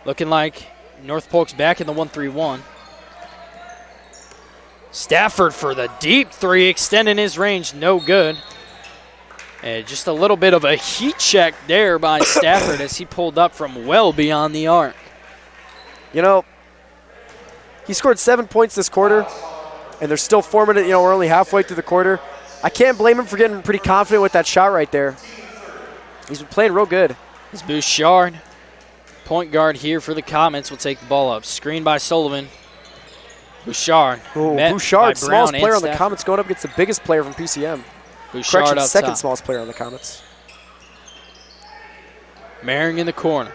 Looking like North Polk's back in the 1-3-1. Stafford for the deep three, extending his range, no good. And just a little bit of a heat check there by Stafford as he pulled up from well beyond the arc. You know, he scored 7 points this quarter, and they're still 4 minutes, we're only halfway through the quarter. I can't blame him for getting pretty confident with that shot right there. He's been playing real good. It's Bouchard, point guard here for the Comets, will take the ball up. Screen by Sullivan. Bouchard. Bouchard, smallest player on the Comets, going up against the biggest player from PCM. Bouchard up second top. Smallest player on the Comets. Maring in the corner.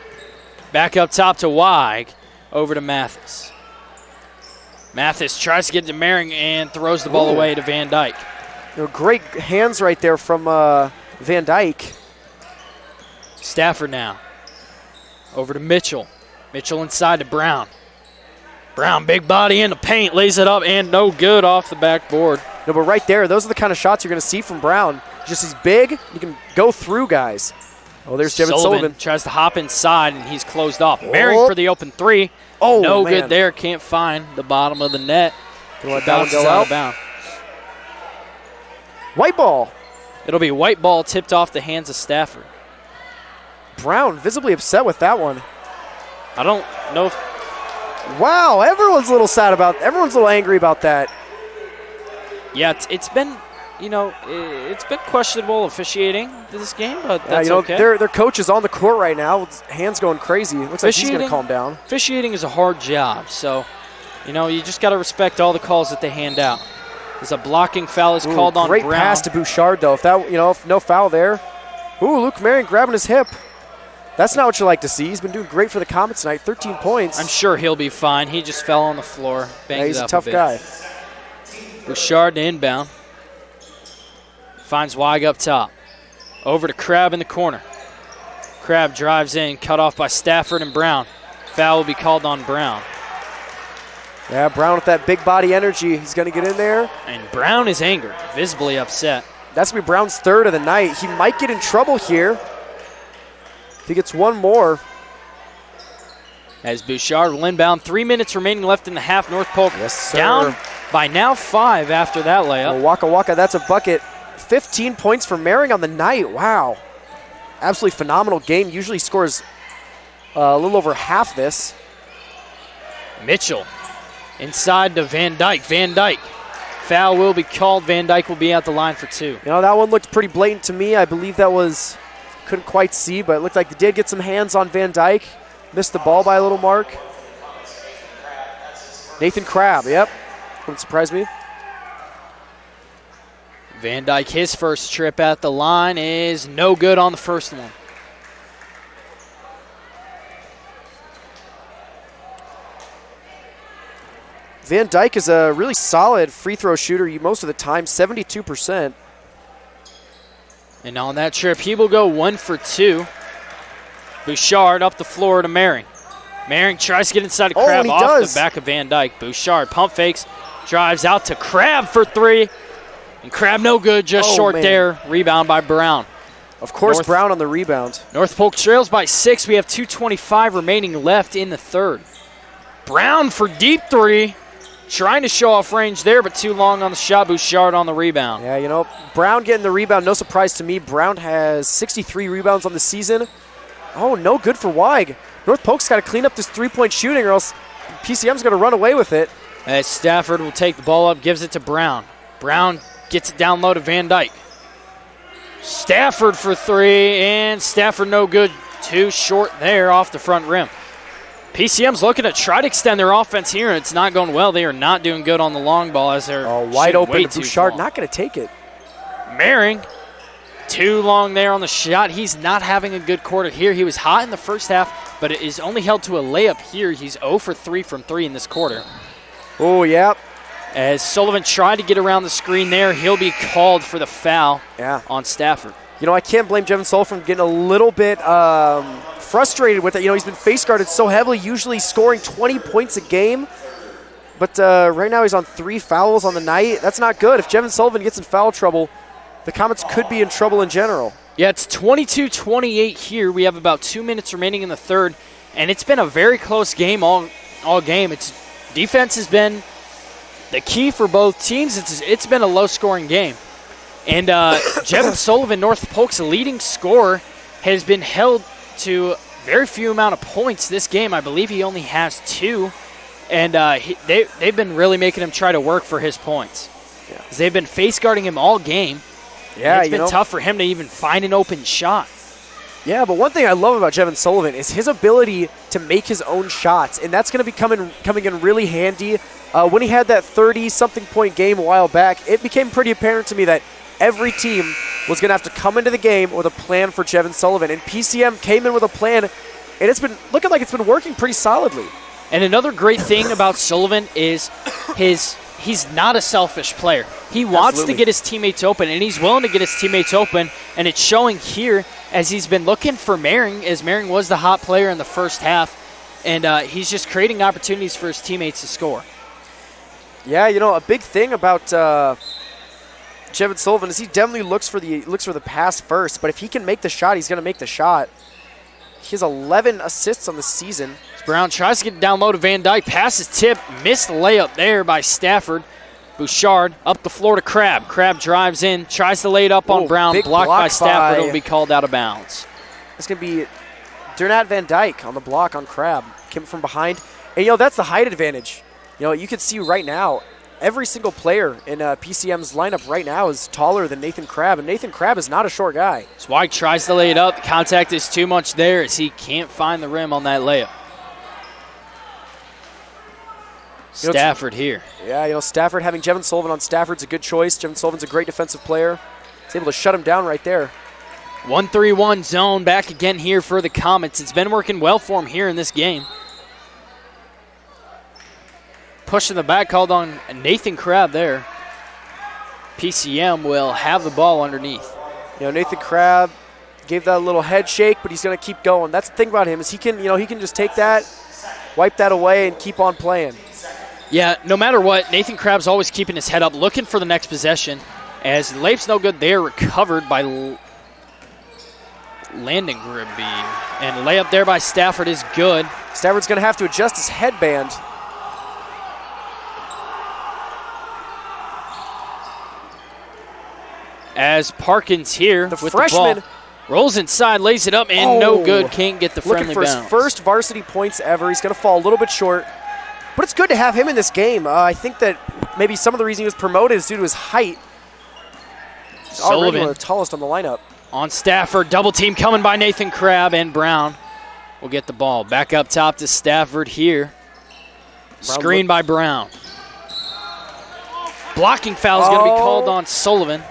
Back up top to Weig. Over to Mathis. Mathis tries to get to Maring and throws the ball away to Van Dyke. Great hands right there from Van Dyke. Stafford now. Over to Mitchell. Mitchell inside to Brown. Brown, big body in the paint, lays it up, and no good off the backboard. No, but right there, those are the kind of shots you're going to see from Brown. Just he's big, you can go through guys. Oh, there's Devin Sullivan. Tries to hop inside, and he's closed off. Maring for the open three. Oh, no man. good there. Can't find the bottom of the net. Let that one go out of bounds. White ball. It'll be white ball tipped off the hands of Stafford. Brown visibly upset with that one. I don't know if... Wow, everyone's a little angry about that. Yeah, it's been, it's been questionable officiating this game, but that's okay. Their coach is on the court right now. With hands going crazy. It looks like he's going to calm down. Officiating is a hard job, so, you just got to respect all the calls that they hand out. There's a blocking foul is called on Brown. Great pass to Bouchard, though. If no foul there. Ooh, Luke Maring grabbing his hip. That's not what you like to see. He's been doing great for the Comets tonight, 13 points. I'm sure he'll be fine. He just fell on the floor, banged he's it up a tough bit. guy. Bouchard to inbound. Finds Weig up top. Over to Crabb in the corner. Crabb drives in, cut off by Stafford and Brown. Foul will be called on Brown. Yeah, Brown with that big body energy. He's going to get in there. And Brown is angry, visibly upset. That's going to be Brown's third of the night. He might get in trouble here. If he gets one more. As Bouchard will inbound. 3 minutes remaining left in the half. North Polk down by now 5 after that layup. Waka Waka, that's a bucket. 15 points for Maring on the night. Wow. Absolutely phenomenal game. Usually scores a little over half this. Mitchell inside to Van Dyke. Van Dyke. Foul will be called. Van Dyke will be at the line for 2. That one looked pretty blatant to me. I believe that was... Couldn't quite see, but it looked like they did get some hands on Van Dyke. Missed the ball by a little mark. Nathan Crabb, yep. Wouldn't surprise me. Van Dyke, his first trip at the line is no good on the first one. Van Dyke is a really solid free throw shooter most of the time, 72%. And on that trip, he will go 1 for 2. Bouchard up the floor to Maring. Maring tries to get inside of Crabb off the back of Van Dyke. Bouchard pump fakes, drives out to Crabb for 3. And Crabb no good, just short there. Rebound by Brown. Of course, Brown on the rebound. North Polk trails by 6. We have 2:25 remaining left in the third. Brown for deep 3. Trying to show off range there, but too long on the shot. Bouchard on the rebound. Yeah, Brown getting the rebound, no surprise to me. Brown has 63 rebounds on the season. Oh, no good for Weig. North Polk's got to clean up this three-point shooting or else PCM's going to run away with it. As Stafford will take the ball up, gives it to Brown. Brown gets it down low to Van Dyke. Stafford for 3, and Stafford no good. Too short there off the front rim. PCM's looking to try to extend their offense here, and it's not going well. They are not doing good on the long ball as they're wide open. Bouchard not going to take it. Maring, too long there on the shot. He's not having a good quarter here. He was hot in the first half, but it is only held to a layup here. He's 0 for 3 from 3 in this quarter. Oh, yeah. As Sullivan tried to get around the screen there, he'll be called for the foul on Stafford. I can't blame Devin Sullivan for getting a little bit frustrated with it. You know, he's been face guarded so heavily, usually scoring 20 points a game. But right now he's on 3 fouls on the night. That's not good. If Jevin Sullivan gets in foul trouble, the Comets could be in trouble in general. Yeah, it's 22-28 here. We have about 2 minutes remaining in the third, and it's been a very close game all game. Defense has been the key for both teams. It's been a low-scoring game. And Jevin Sullivan, North Polk's leading scorer, has been held to very few amount of points this game. I believe he only has 2. And they've been really making him try to work for his points. Yeah. They've been face guarding him all game. Yeah, it's been tough for him to even find an open shot. Yeah, but one thing I love about Jevin Sullivan is his ability to make his own shots, and that's going to be coming in really handy. When he had that 30-something point game a while back, it became pretty apparent to me that every team was going to have to come into the game with a plan for Jevin Sullivan, and PCM came in with a plan, and it's been looking like it's been working pretty solidly. And another great thing about Sullivan is he's not a selfish player. He wants to get his teammates open, and he's willing to get his teammates open, and it's showing here as he's been looking for Mehring, as Mehring was the hot player in the first half, and he's just creating opportunities for his teammates to score. Yeah, you know, a big thing about Jevin Sullivan is he definitely looks for the pass first, but if he can make the shot, he's going to make the shot. He has 11 assists on the season. Brown tries to get down low to Van Dyke. Passes tip. Missed layup there by Stafford. Bouchard up the floor to Crab. Crab drives in. Tries to lay it up on Brown. Blocked by Stafford. It'll be called out of bounds. It's going to be Dernat Van Dyke on the block on Crab. Came from behind. And, you know, that's the height advantage. You know, you can see right now, every single player in PCM's lineup right now is taller than Nathan Crab, and Nathan Crab is not a short guy. Zweig tries to lay it up. The contact is too much there as he can't find the rim on that layup. Stafford here. Yeah, you know, Stafford having Jevin Sullivan on Stafford's a good choice. Jevin Sullivan's a great defensive player. He's able to shut him down right there. 1-3-1 zone back again here for the Comets. It's been working well for him here in this game. Push in the back called on Nathan Crab there. PCM will have the ball underneath. You know, Nathan Crab gave that a little head shake, but he's going to keep going. That's the thing about him is he can just take that, wipe that away, and keep on playing. Yeah, no matter what, Nathan Crab's always keeping his head up, looking for the next possession. As the layup's no good there, recovered by Landon Gribby. And layup there by Stafford is good. Stafford's going to have to adjust his headband. As Parkins here the with freshman the ball. Rolls inside, lays it up, and no good. Can't get the friendly bounce. Looking for his first varsity points ever. He's going to fall a little bit short. But it's good to have him in this game. I think that maybe some of the reason he was promoted is due to his height. He's already one of the tallest on the lineup. On Stafford, double team coming by Nathan Crab, and Brown will get the ball. Back up top to Stafford here. Screen by Brown. Blocking foul is going to be called on Sullivan.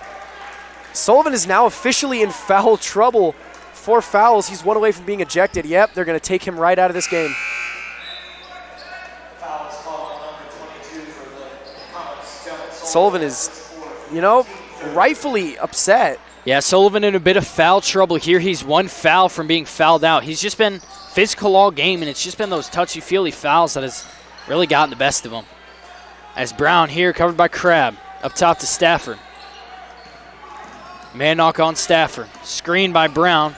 Sullivan is now officially in foul trouble. 4 fouls. He's 1 away from being ejected. Yep, they're going to take him right out of this game. Sullivan is, you know, rightfully upset. Yeah, Sullivan in a bit of foul trouble here. He's 1 foul from being fouled out. He's just been physical all game, and it's just been those touchy-feely fouls that has really gotten the best of him. As Brown here, covered by Crab. Up top to Stafford. Man knock on Stafford. Screen by Brown.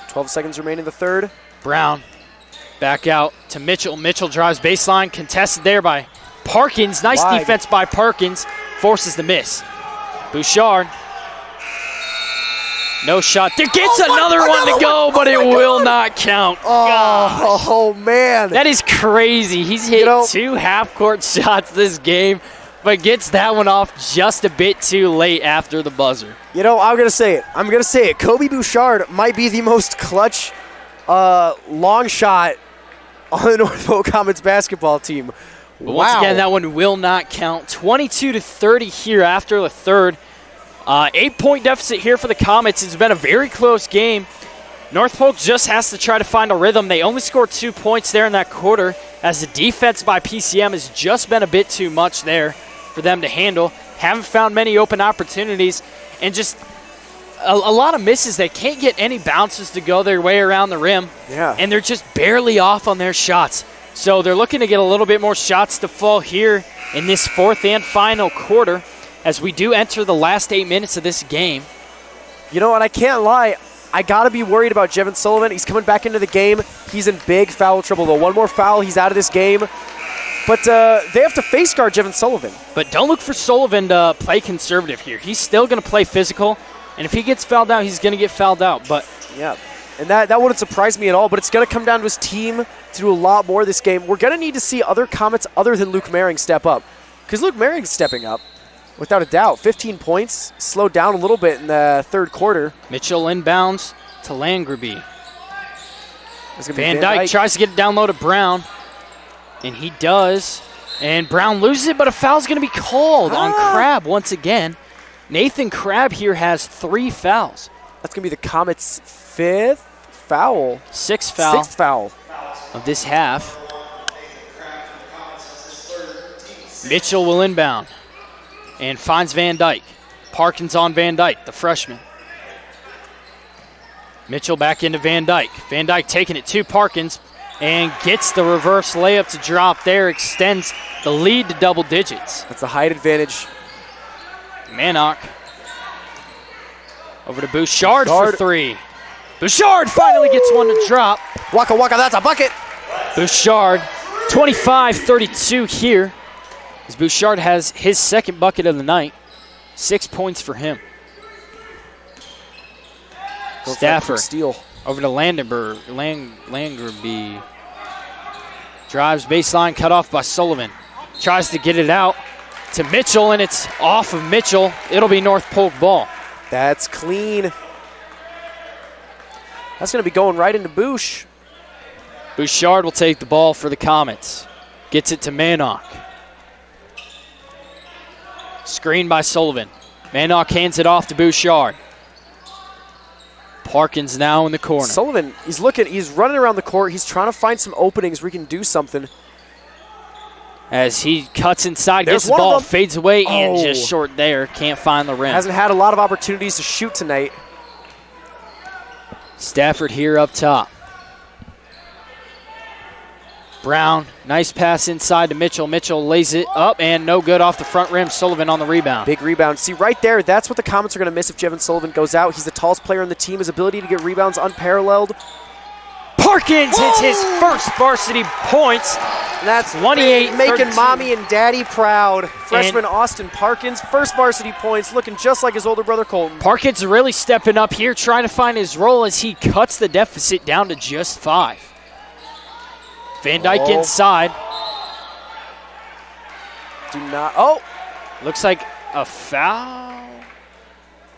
12 seconds remain in the third. Brown back out to Mitchell. Mitchell drives baseline, contested there by Parkins. Nice defense by Parkins. Forces the miss. Bouchard. No shot. There gets another one to go, but it will not count. Oh man. That is crazy. He's hit 2 half-court shots this game, but gets that one off just a bit too late after the buzzer. You know, I'm going to say it. Kobe Bouchard might be the most clutch long shot on the North Polk Comets basketball team. But once again, that one will not count. 22-30 here after the third. 8-point deficit here for the Comets. It's been a very close game. North Polk just has to try to find a rhythm. They only scored 2 points there in that quarter, as the defense by PCM has just been a bit too much there for them to handle. Haven't found many open opportunities, and just a lot of misses. They can't get any bounces to go their way around the rim. Yeah. And they're just barely off on their shots. So they're looking to get a little bit more shots to fall here in this fourth and final quarter as we do enter the last 8 minutes of this game. You know what? I can't lie. I got to be worried about Jevin Sullivan. He's coming back into the game. He's in big foul trouble, though. One more foul, he's out of this game. But they have to face guard Jevin Sullivan. But don't look for Sullivan to play conservative here. He's still going to play physical, and if he gets fouled out, he's going to get fouled out. But yeah, and that wouldn't surprise me at all, but it's going to come down to his team to do a lot more this game. We're going to need to see other Comets other than Luke Maring step up, because Luke Maring's stepping up, without a doubt. 15 points, slowed down a little bit in the third quarter. Mitchell inbounds to Langerby. Van Dyke tries to get it down low to Brown, and he does. And Brown loses it, but a foul's going to be called on Crabb once again. Nathan Crabb here has 3 fouls. That's going to be the Comets' 5th foul. 6th foul. 6th foul of this half. Mitchell will inbound and finds Van Dyke. Parkins on Van Dyke, the freshman. Mitchell back into Van Dyke. Van Dyke taking it to Parkins and gets the reverse layup to drop there, extends the lead to double digits. That's a height advantage. Manock over to Bouchard for 3. Bouchard finally gets one to drop. Waka waka, that's a bucket. Bouchard, 25-32 here, as Bouchard has his second bucket of the night. 6 points for him. Stafford steal over to Langerby. Drives baseline, cut off by Sullivan. Tries to get it out to Mitchell, and it's off of Mitchell. It'll be North Polk ball. That's clean. That's going to be going right into Bouch. Bouchard will take the ball for the Comets. Gets it to Manock. Screen by Sullivan. Manock hands it off to Bouchard. Parkins now in the corner. Sullivan, he's running around the court. He's trying to find some openings where he can do something. As he cuts inside, gets the ball, fades away, and just short there. Can't find the rim. Hasn't had a lot of opportunities to shoot tonight. Stafford here up top. Brown, nice pass inside to Mitchell. Mitchell lays it up and no good off the front rim. Sullivan on the rebound. Big rebound. See, right there, that's what the Comets are going to miss if Jevin Sullivan goes out. He's the tallest player on the team. His ability to get rebounds unparalleled. Parkins hits his first varsity points. And that's 28, making 13. mommy and daddy proud. Freshman Austin Parkins, first varsity points, looking just like his older brother Colton. Parkins really stepping up here, trying to find his role as he cuts the deficit down to just 5. Van Dyke inside. Looks like a foul.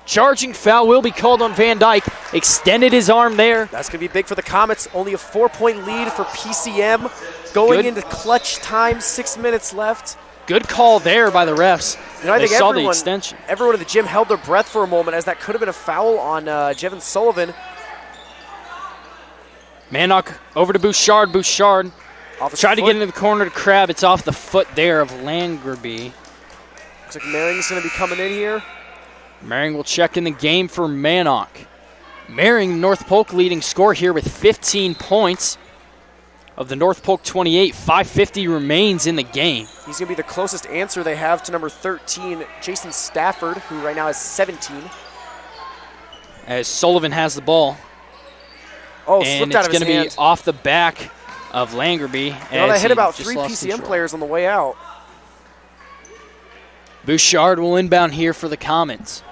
Charging foul will be called on Van Dyke. Extended his arm there. That's going to be big for the Comets. Only a 4-point lead for PCM. Going into clutch time, 6 minutes left. Good call there by the refs. You know, I think saw the extension. Everyone in the gym held their breath for a moment as that could have been a foul on Jevin Sullivan. Manock over to Bouchard. Bouchard tried to get into the corner to Crabb. It's off the foot there of Langerby. Looks like Maring's going to be coming in here. Maring will check in the game for Manock. Maring, North Polk leading scorer here with 15 points. Of the North Polk 28, 5:50 remains in the game. He's going to be the closest answer they have to number 13, Jason Stafford, who right now has 17. As Sullivan has the ball. And it's going to be off the back of Langerby. You know, they hit about 3 PCM players on the way out. Bouchard will inbound here for the Comets.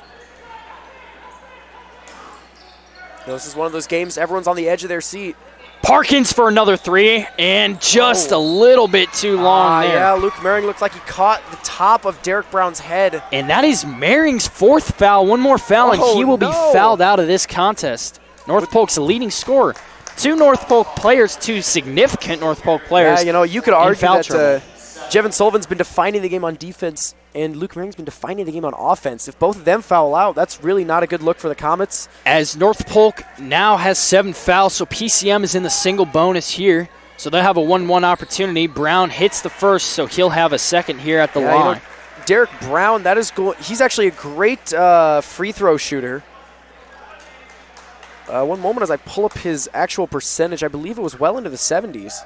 This is one of those games, everyone's on the edge of their seat. Parkins for another 3, and just a little bit too long there. Yeah, Luke Maring looked like he caught the top of Derek Brown's head. And that is Maring's 4th foul. One more foul, and he will be fouled out of this contest. North Polk's leading scorer. 2 North Polk players, 2 significant North Polk players. Yeah, you know, you could argue that Jevin Sullivan's been defining the game on defense, and Luke Maring's been defining the game on offense. If both of them foul out, that's really not a good look for the Comets. As North Polk now has 7 fouls, so PCM is in the single bonus here. So they'll have a 1-1 opportunity. Brown hits the first, so he'll have a second here at the line. You know, Derek Brown, he's actually a great free throw shooter. One moment as I pull up his actual percentage. I believe it was well into the 70s.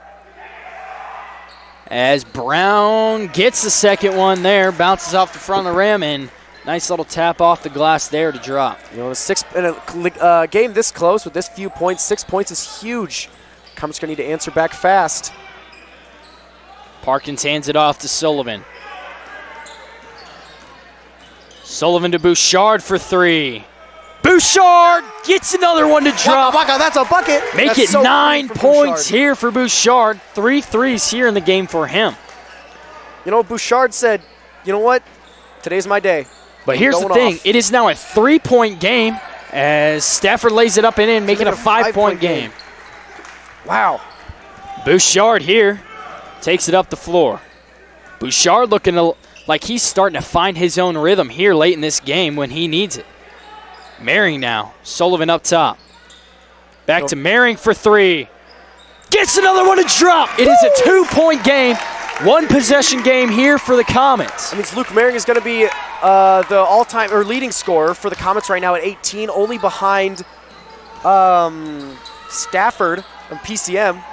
As Brown gets the second one there, bounces off the front of the rim, and nice little tap off the glass there to drop. You know, in a game this close with this few points, 6 points is huge. Comets going to need to answer back fast. Parkins hands it off to Sullivan. Sullivan to Bouchard for three. Bouchard gets another one to drop. Waka, that's a bucket. Make that's it so 9 points Bouchard. here for Bouchard. 3 threes here in the game for him. You know, Bouchard said, you know what? Today's my day. But here's the thing. It is now a 3-point game as Stafford lays it up and in, making a 5-point game. Wow. Bouchard here takes it up the floor. Bouchard looking like he's starting to find his own rhythm here late in this game when he needs it. Merring now. Sullivan up top. Back to Merring for three. Gets another one to drop. It is a 2-point game. 1-possession game here for the Comets. That means Luke Merring is going to be the all-time or leading scorer for the Comets right now at 18, only behind Stafford and PCM.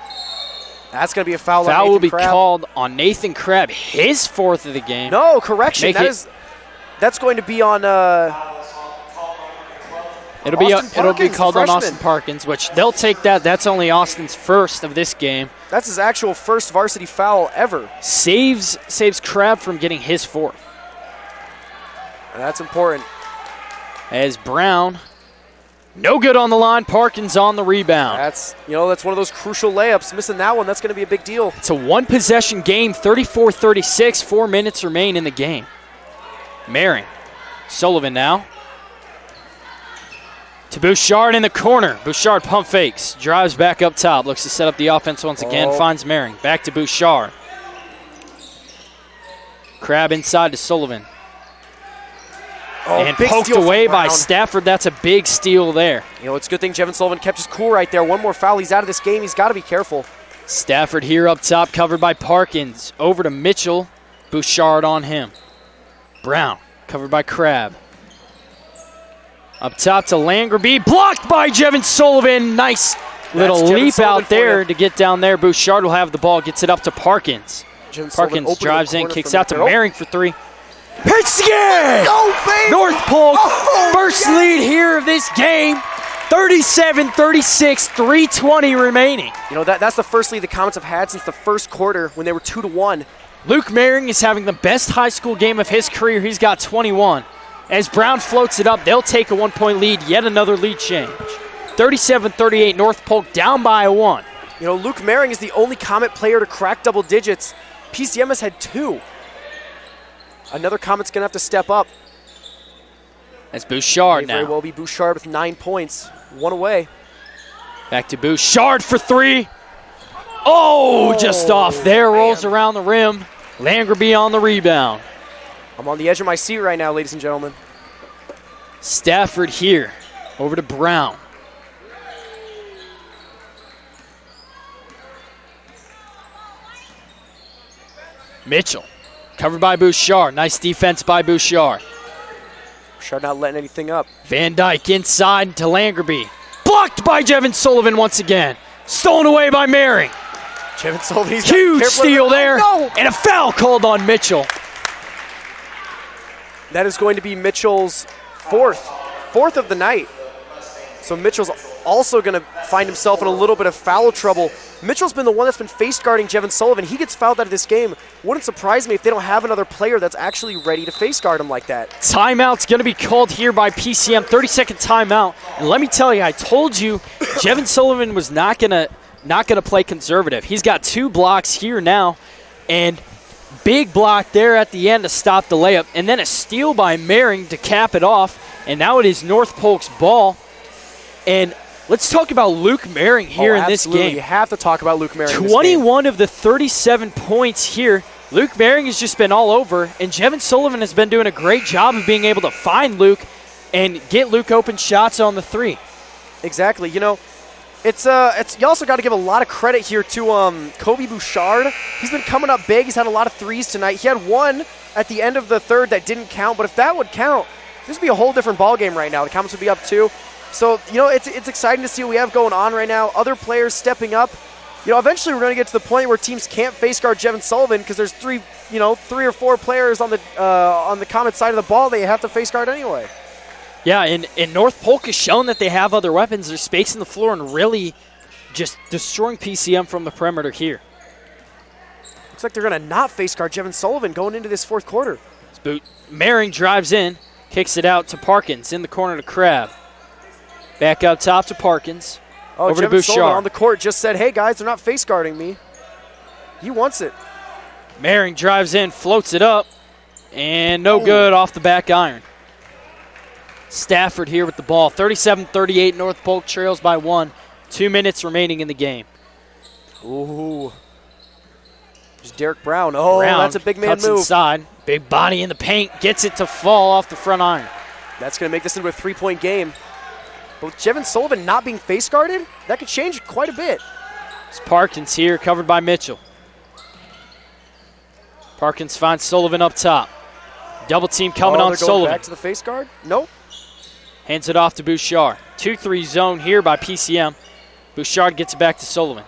That's going to be a foul. Foul on will be Crabbe. called on Nathan Crabbe, his 4th of the game. No, correction. That's going to be on It'll be Parkins, called the on freshman. Austin Parkins, which they'll take that. That's only Austin's 1st of this game. That's his actual first varsity foul ever. Saves Crabbe from getting his 4th. And that's important. As Brown, no good on the line. Parkins on the rebound. That's one of those crucial layups. Missing that one, that's going to be a big deal. It's a 1-possession game, 34-36. 4 minutes remain in the game. Merring. Sullivan now. To Bouchard in the corner. Bouchard pump fakes. Drives back up top. Looks to set up the offense once again. Finds Merring. Back to Bouchard. Crabbe inside to Sullivan. And poked away by Stafford. That's a big steal there. You know, it's a good thing Jevin Sullivan kept his cool right there. One more foul. He's out of this game. He's got to be careful. Stafford here up top, covered by Parkins. Over to Mitchell. Bouchard on him. Brown, covered by Crabbe. Up top to Langerby. Blocked by Jevin Sullivan. Nice little leap out there to get down there. Bouchard will have the ball. Gets it up to Parkins. Parkins drives in, kicks out to Merring for three. Hits again! North Polk, first lead here of this game. 37-36, 3:20 remaining. You know, that's the first lead the Comets have had since the first quarter when they were 2-1. Luke Merring is having the best high school game of his career. He's got 21. As Brown floats it up, they'll take a 1-point lead. Yet another lead change. 37-38, North Polk down by 1. You know, Luke Merring is the only Comet player to crack double digits. PCM has had 2. Another Comet's going to have to step up. That's Bouchard now. Very well be Bouchard with 9 points. 1 away. Back to Bouchard for 3. Oh, just off there. Rolls around the rim. Langerby on the rebound. I'm on the edge of my seat right now, ladies and gentlemen. Stafford here. Over to Brown. Mitchell. Covered by Bouchard. Nice defense by Bouchard. Bouchard not letting anything up. Van Dyke inside to Langerby. Blocked by Jevin Sullivan once again. Stolen away by Merring. Jevin Sullivan. Huge steal there. Oh, no. And a foul called on Mitchell. That is going to be Mitchell's fourth of the night. So Mitchell's also going to find himself in a little bit of foul trouble. Mitchell's been the one that's been face guarding Jevin Sullivan. He gets fouled out of this game. Wouldn't surprise me if they don't have another player that's actually ready to face guard him like that. Timeout's going to be called here by PCM. 30-second timeout. And let me tell you, I told you Jevin Sullivan was not going to play conservative. He's got 2 blocks here now, and big block there at the end to stop the layup, and then a steal by Merring to cap it off. And now it is North Polk's ball. And let's talk about Luke Merring here in this game. You have to talk about Luke Merring. 21 of the 37 points here. Luke Merring has just been all over, and Jevin Sullivan has been doing a great job of being able to find Luke and get Luke open shots on the 3. Exactly. You know, it's you also got to give a lot of credit here to Kobe Bouchard. He's been coming up big. He's had a lot of threes tonight. He had one at the end of the third that didn't count, but if that would count, this would be a whole different ball game right now. The Comets would be up 2. So, it's exciting to see what we have going on right now. Other players stepping up. Eventually we're going to get to the point where teams can't face guard Jevin Sullivan because there's three or four players on the Comets side of the ball that you have to face guard anyway. Yeah, and North Polk has shown that they have other weapons. They're spacing the floor and really just destroying PCM from the perimeter here. Looks like they're going to not face guard Jevin Sullivan going into this fourth quarter. Maring drives in, kicks it out to Parkins in the corner to Crab. Back up top to Parkins. Over to Jevin Bouchard. Sullivan on the court just said, hey, guys, they're not face guarding me. He wants it. Maring drives in, floats it up, and no good off the back iron. Stafford here with the ball. 37-38, North Polk trails by 1. 2 minutes remaining in the game. Ooh. There's Derek Brown. Oh, Brown that's a big man cuts move. Inside. Big body in the paint. Gets it to fall off the front iron. That's going to make this into a three-point game. But with Jevin Sullivan not being face guarded, that could change quite a bit. It's Parkins here, covered by Mitchell. Parkins finds Sullivan up top. Double team coming on they're going Sullivan. Back to the face guard? Nope. Hands it off to Bouchard. 2-3 zone here by PCM. Bouchard gets it back to Sullivan.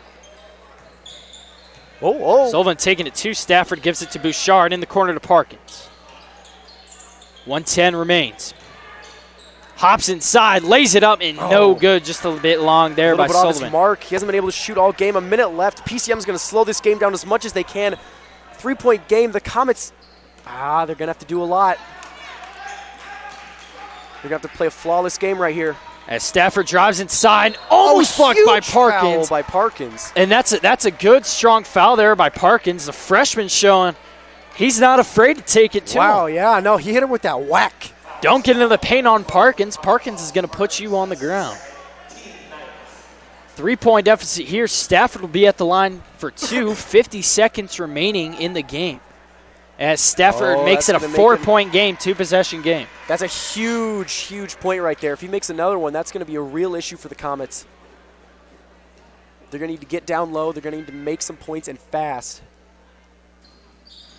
Sullivan taking it to Stafford, gives it to Bouchard in the corner to Parkins. 1:10 remains. Hops inside, lays it up, and no good. Just a bit long there by Sullivan. Off his mark. He hasn't been able to shoot all game. A minute left. PCM is going to slow this game down as much as they can. 3-point game. The Comets, they're going to have to do a lot. They're going to have to play a flawless game right here. As Stafford drives inside, almost blocked by Parkins. Foul by Parkins. And that's a good, strong foul there by Parkins. The freshman showing he's not afraid to take it to him. Wow, yeah, no, he hit him with that whack. Don't get into the paint on Parkins. Parkins is going to put you on the ground. 3-point deficit here. Stafford will be at the line for 2. 50 seconds remaining in the game. As Stafford makes it a 4-point game, 2-possession game. That's a huge, huge point right there. If he makes another one, that's going to be a real issue for the Comets. They're going to need to get down low. They're going to need to make some points and fast.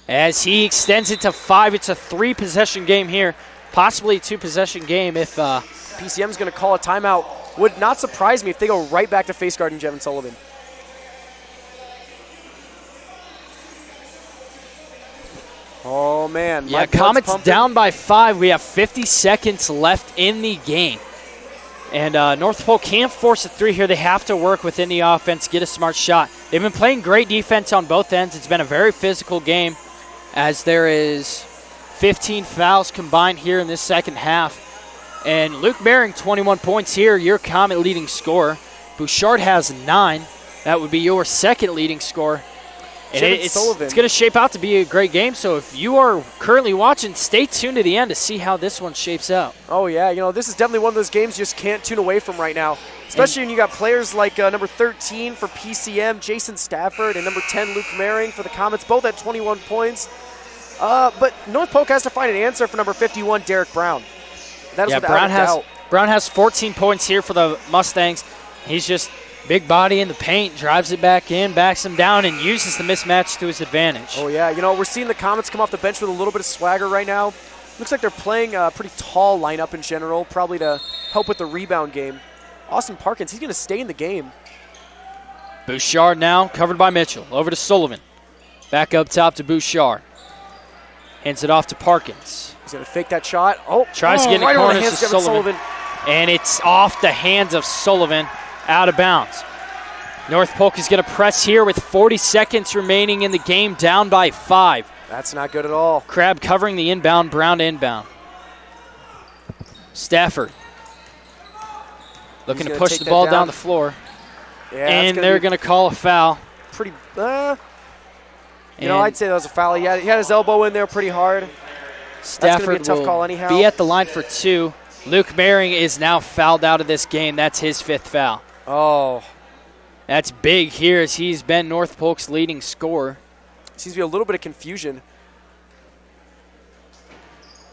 As he extends it to 5, it's a 3-possession game here. Possibly a 2-possession game if PCM's going to call a timeout. Would not surprise me if they go right back to face guarding Jevin Sullivan. Oh, man. Yeah, Comets down by 5. We have 50 seconds left in the game. And North Polk can't force a 3 here. They have to work within the offense, get a smart shot. They've been playing great defense on both ends. It's been a very physical game as there is 15 fouls combined here in this second half. And Luke Maring, 21 points here, your Comet leading scorer. Bouchard has 9. That would be your second leading scorer. And it's going to shape out to be a great game. So if you are currently watching, stay tuned to the end to see how this one shapes out. Oh, yeah. This is definitely one of those games you just can't tune away from right now. Especially when you got players like number 13 for PCM, Jason Stafford, and number 10, Luke Maring for the Comets, both at 21 points. But North Polk has to find an answer for number 51, Derek Brown. That is without a doubt. Brown has 14 points here for the Mustangs. He's just big body in the paint, drives it back in, backs him down, and uses the mismatch to his advantage. Oh, yeah. We're seeing the Comets come off the bench with a little bit of swagger right now. Looks like they're playing a pretty tall lineup in general, probably to help with the rebound game. Austin Parkins, he's going to stay in the game. Bouchard now covered by Mitchell. Over to Sullivan. Back up top to Bouchard. Hands it off to Parkins. He's going to fake that shot. Tries to get in the corner to Sullivan. And it's off the hands of Sullivan. Out of bounds. North Polk is going to press here with 40 seconds remaining in the game, down by 5. That's not good at all. Crab covering the inbound, Brown to inbound. Stafford looking to push the ball down the floor. Yeah, and they're going to call a foul. Pretty, I'd say that was a foul. He had his elbow in there pretty hard. Stafford That's going to be a tough call anyhow. Be at the line for 2. Luke Maring is now fouled out of this game. That's his 5th foul. Oh. That's big here as he's been North Polk's leading scorer. Seems to be a little bit of confusion.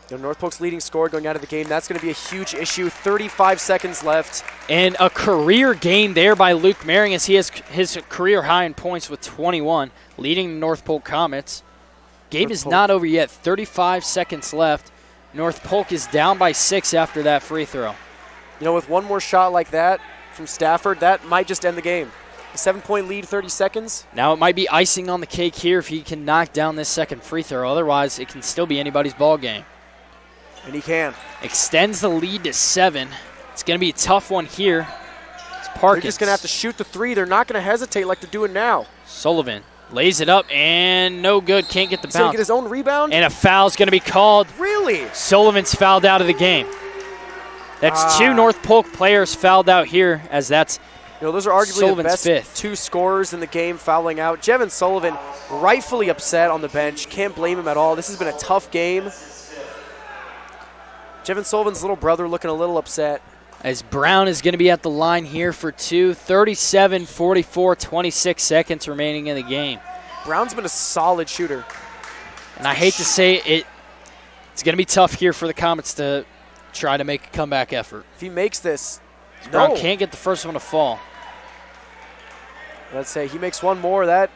North Polk's leading scorer going out of the game. That's going to be a huge issue. 35 seconds left. And a career game there by Luke Maring as he has his career high in points with 21, leading the North Polk Comets. Game is not over yet. 35 seconds left. North Polk is down by 6 after that free throw. You know, with one more shot like that from Stafford, that might just end the game. A 7-point lead, 30 seconds. Now it might be icing on the cake here if he can knock down this second free throw. Otherwise, it can still be anybody's ball game. And he can. Extends the lead to 7. It's going to be a tough one here. It's Parkins. They're just going to have to shoot the three. They're not going to hesitate like they're doing now. Sullivan lays it up, and no good. Can't get the He's going bounce. to get his own rebound? And a foul's going to be called. Really? Sullivan's fouled out of the game. That's 2 North Polk players fouled out here, as that's those are arguably Sullivan's the best 5th. 2 scorers in the game fouling out. Jevin Sullivan rightfully upset on the bench. Can't blame him at all. This has been a tough game. Jevin Sullivan's little brother looking a little upset. As Brown is going to be at the line here for 2. 37-44, 26 seconds remaining in the game. Brown's been a solid shooter. And I hate to say it, it's going to be tough here for the Comets to try to make a comeback effort. If he makes this, Brown can't get the first one to fall. Let's say he makes one more. That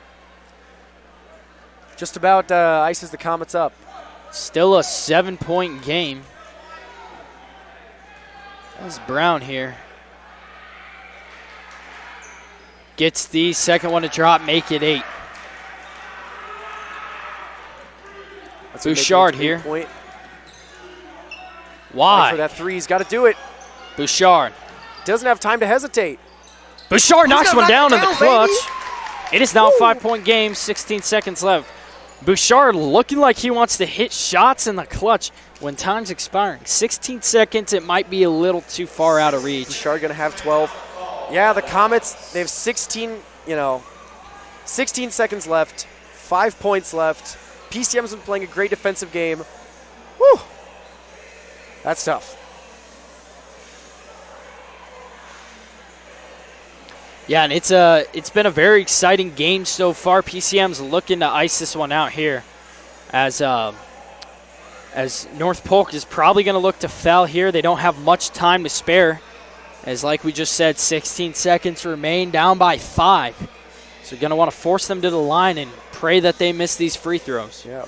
just about ices the Comets up. Still a 7-point game. That's Brown here. Gets the second one to drop, make it 8. Bouchard here. Point. Why? For that three, he's got to do it. Bouchard. Doesn't have time to hesitate. Bouchard knocks one down in the clutch. Baby. It is now a 5-point game, 16 seconds left. Bouchard looking like he wants to hit shots in the clutch when time's expiring. 16 seconds, it might be a little too far out of reach. Bouchard going to have 12. Yeah, the Comets, they have 16 seconds left, 5 points left. PCM's been playing a great defensive game. Whew. That's tough. Yeah, and it's been a very exciting game so far. PCM's looking to ice this one out here, as North Polk is probably going to look to foul here. They don't have much time to spare, as like we just said, 16 seconds remain, down by 5. So you're going to want to force them to the line and pray that they miss these free throws. Yeah.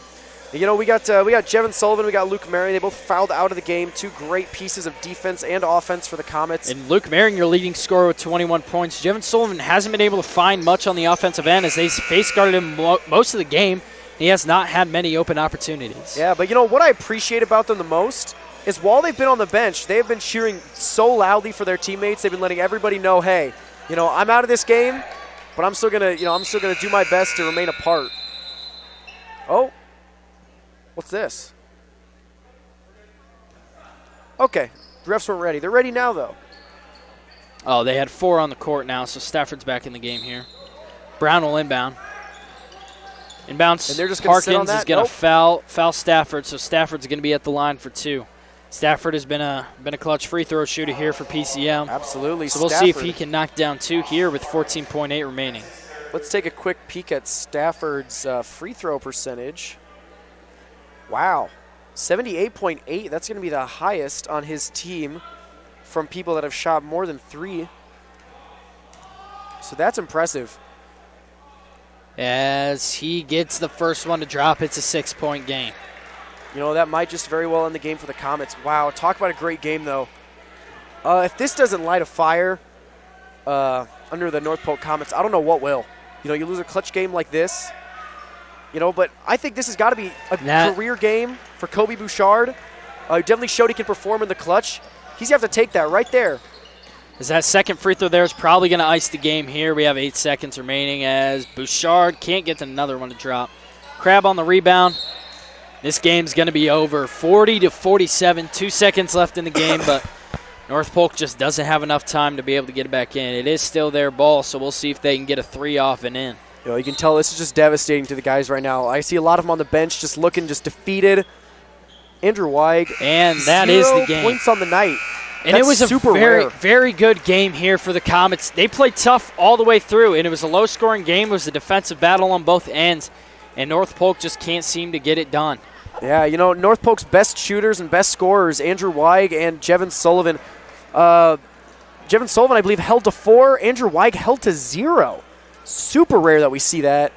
You know, we got Jevin Sullivan, we got Luke Marion. They both fouled out of the game. 2 great pieces of defense and offense for the Comets. And Luke Marion, your leading scorer with 21 points. Jevin Sullivan hasn't been able to find much on the offensive end as they face guarded him most of the game. He has not had many open opportunities. Yeah, but you know what I appreciate about them the most is while they've been on the bench, they have been cheering so loudly for their teammates. They've been letting everybody know, hey, I'm out of this game, but I'm still gonna do my best to remain a part. Oh. What's this? Okay, the refs weren't ready. They're ready now, though. Oh, they had 4 on the court now, so Stafford's back in the game here. Brown will inbound. Inbounds. And they're just going to sit on that? Parkins is going to foul Stafford, so Stafford's going to be at the line for 2. Stafford has been a clutch free throw shooter here for PCM. Absolutely. So we'll see if he can knock down 2 here with 14.8 remaining. Let's take a quick peek at Stafford's free throw percentage. Wow, 78.8. That's going to be the highest on his team from people that have shot more than 3. So that's impressive. As he gets the first one to drop, it's a 6-point game. That might just very well end the game for the Comets. Wow, talk about a great game, though. If this doesn't light a fire under the North Polk Comets, I don't know what will. You lose a clutch game like this. But I think this has got to be a career game for Kobe Bouchard. He definitely showed he can perform in the clutch. He's going to have to take that right there. As that second free throw there is probably going to ice the game here. We have 8 seconds remaining as Bouchard can't get another one to drop. Crab on the rebound. This game's going to be over. 40-47, 2 seconds left in the game, but North Polk just doesn't have enough time to be able to get it back in. It is still their ball, so we'll see if they can get a 3 off and in. You can tell this is just devastating to the guys right now. I see a lot of them on the bench just looking just defeated. Andrew Weig. And that is the game. 0 points on the night. And it was a very good game here for the Comets. They played tough all the way through, and it was a low-scoring game. It was a defensive battle on both ends, and North Polk just can't seem to get it done. Yeah, North Polk's best shooters and best scorers, Andrew Weig and Jevin Sullivan. Jevin Sullivan, I believe, held to 4. Andrew Weig held to 0. Super rare that we see that.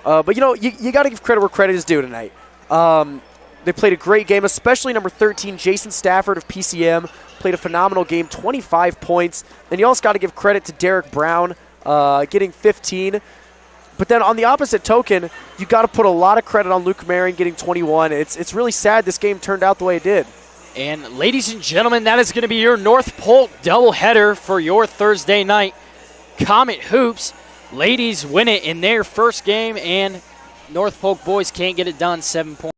But, you got to give credit where credit is due tonight. They played a great game, especially number 13, Jason Stafford of PCM. played a phenomenal game, 25 points. And you also got to give credit to Derek Brown getting 15. But then on the opposite token, you got to put a lot of credit on Luke Marion getting 21. It's really sad this game turned out the way it did. And ladies and gentlemen, that is going to be your North Polk doubleheader for your Thursday night Comet Hoops. Ladies win it in their first game, and North Polk boys can't get it done, 7 points.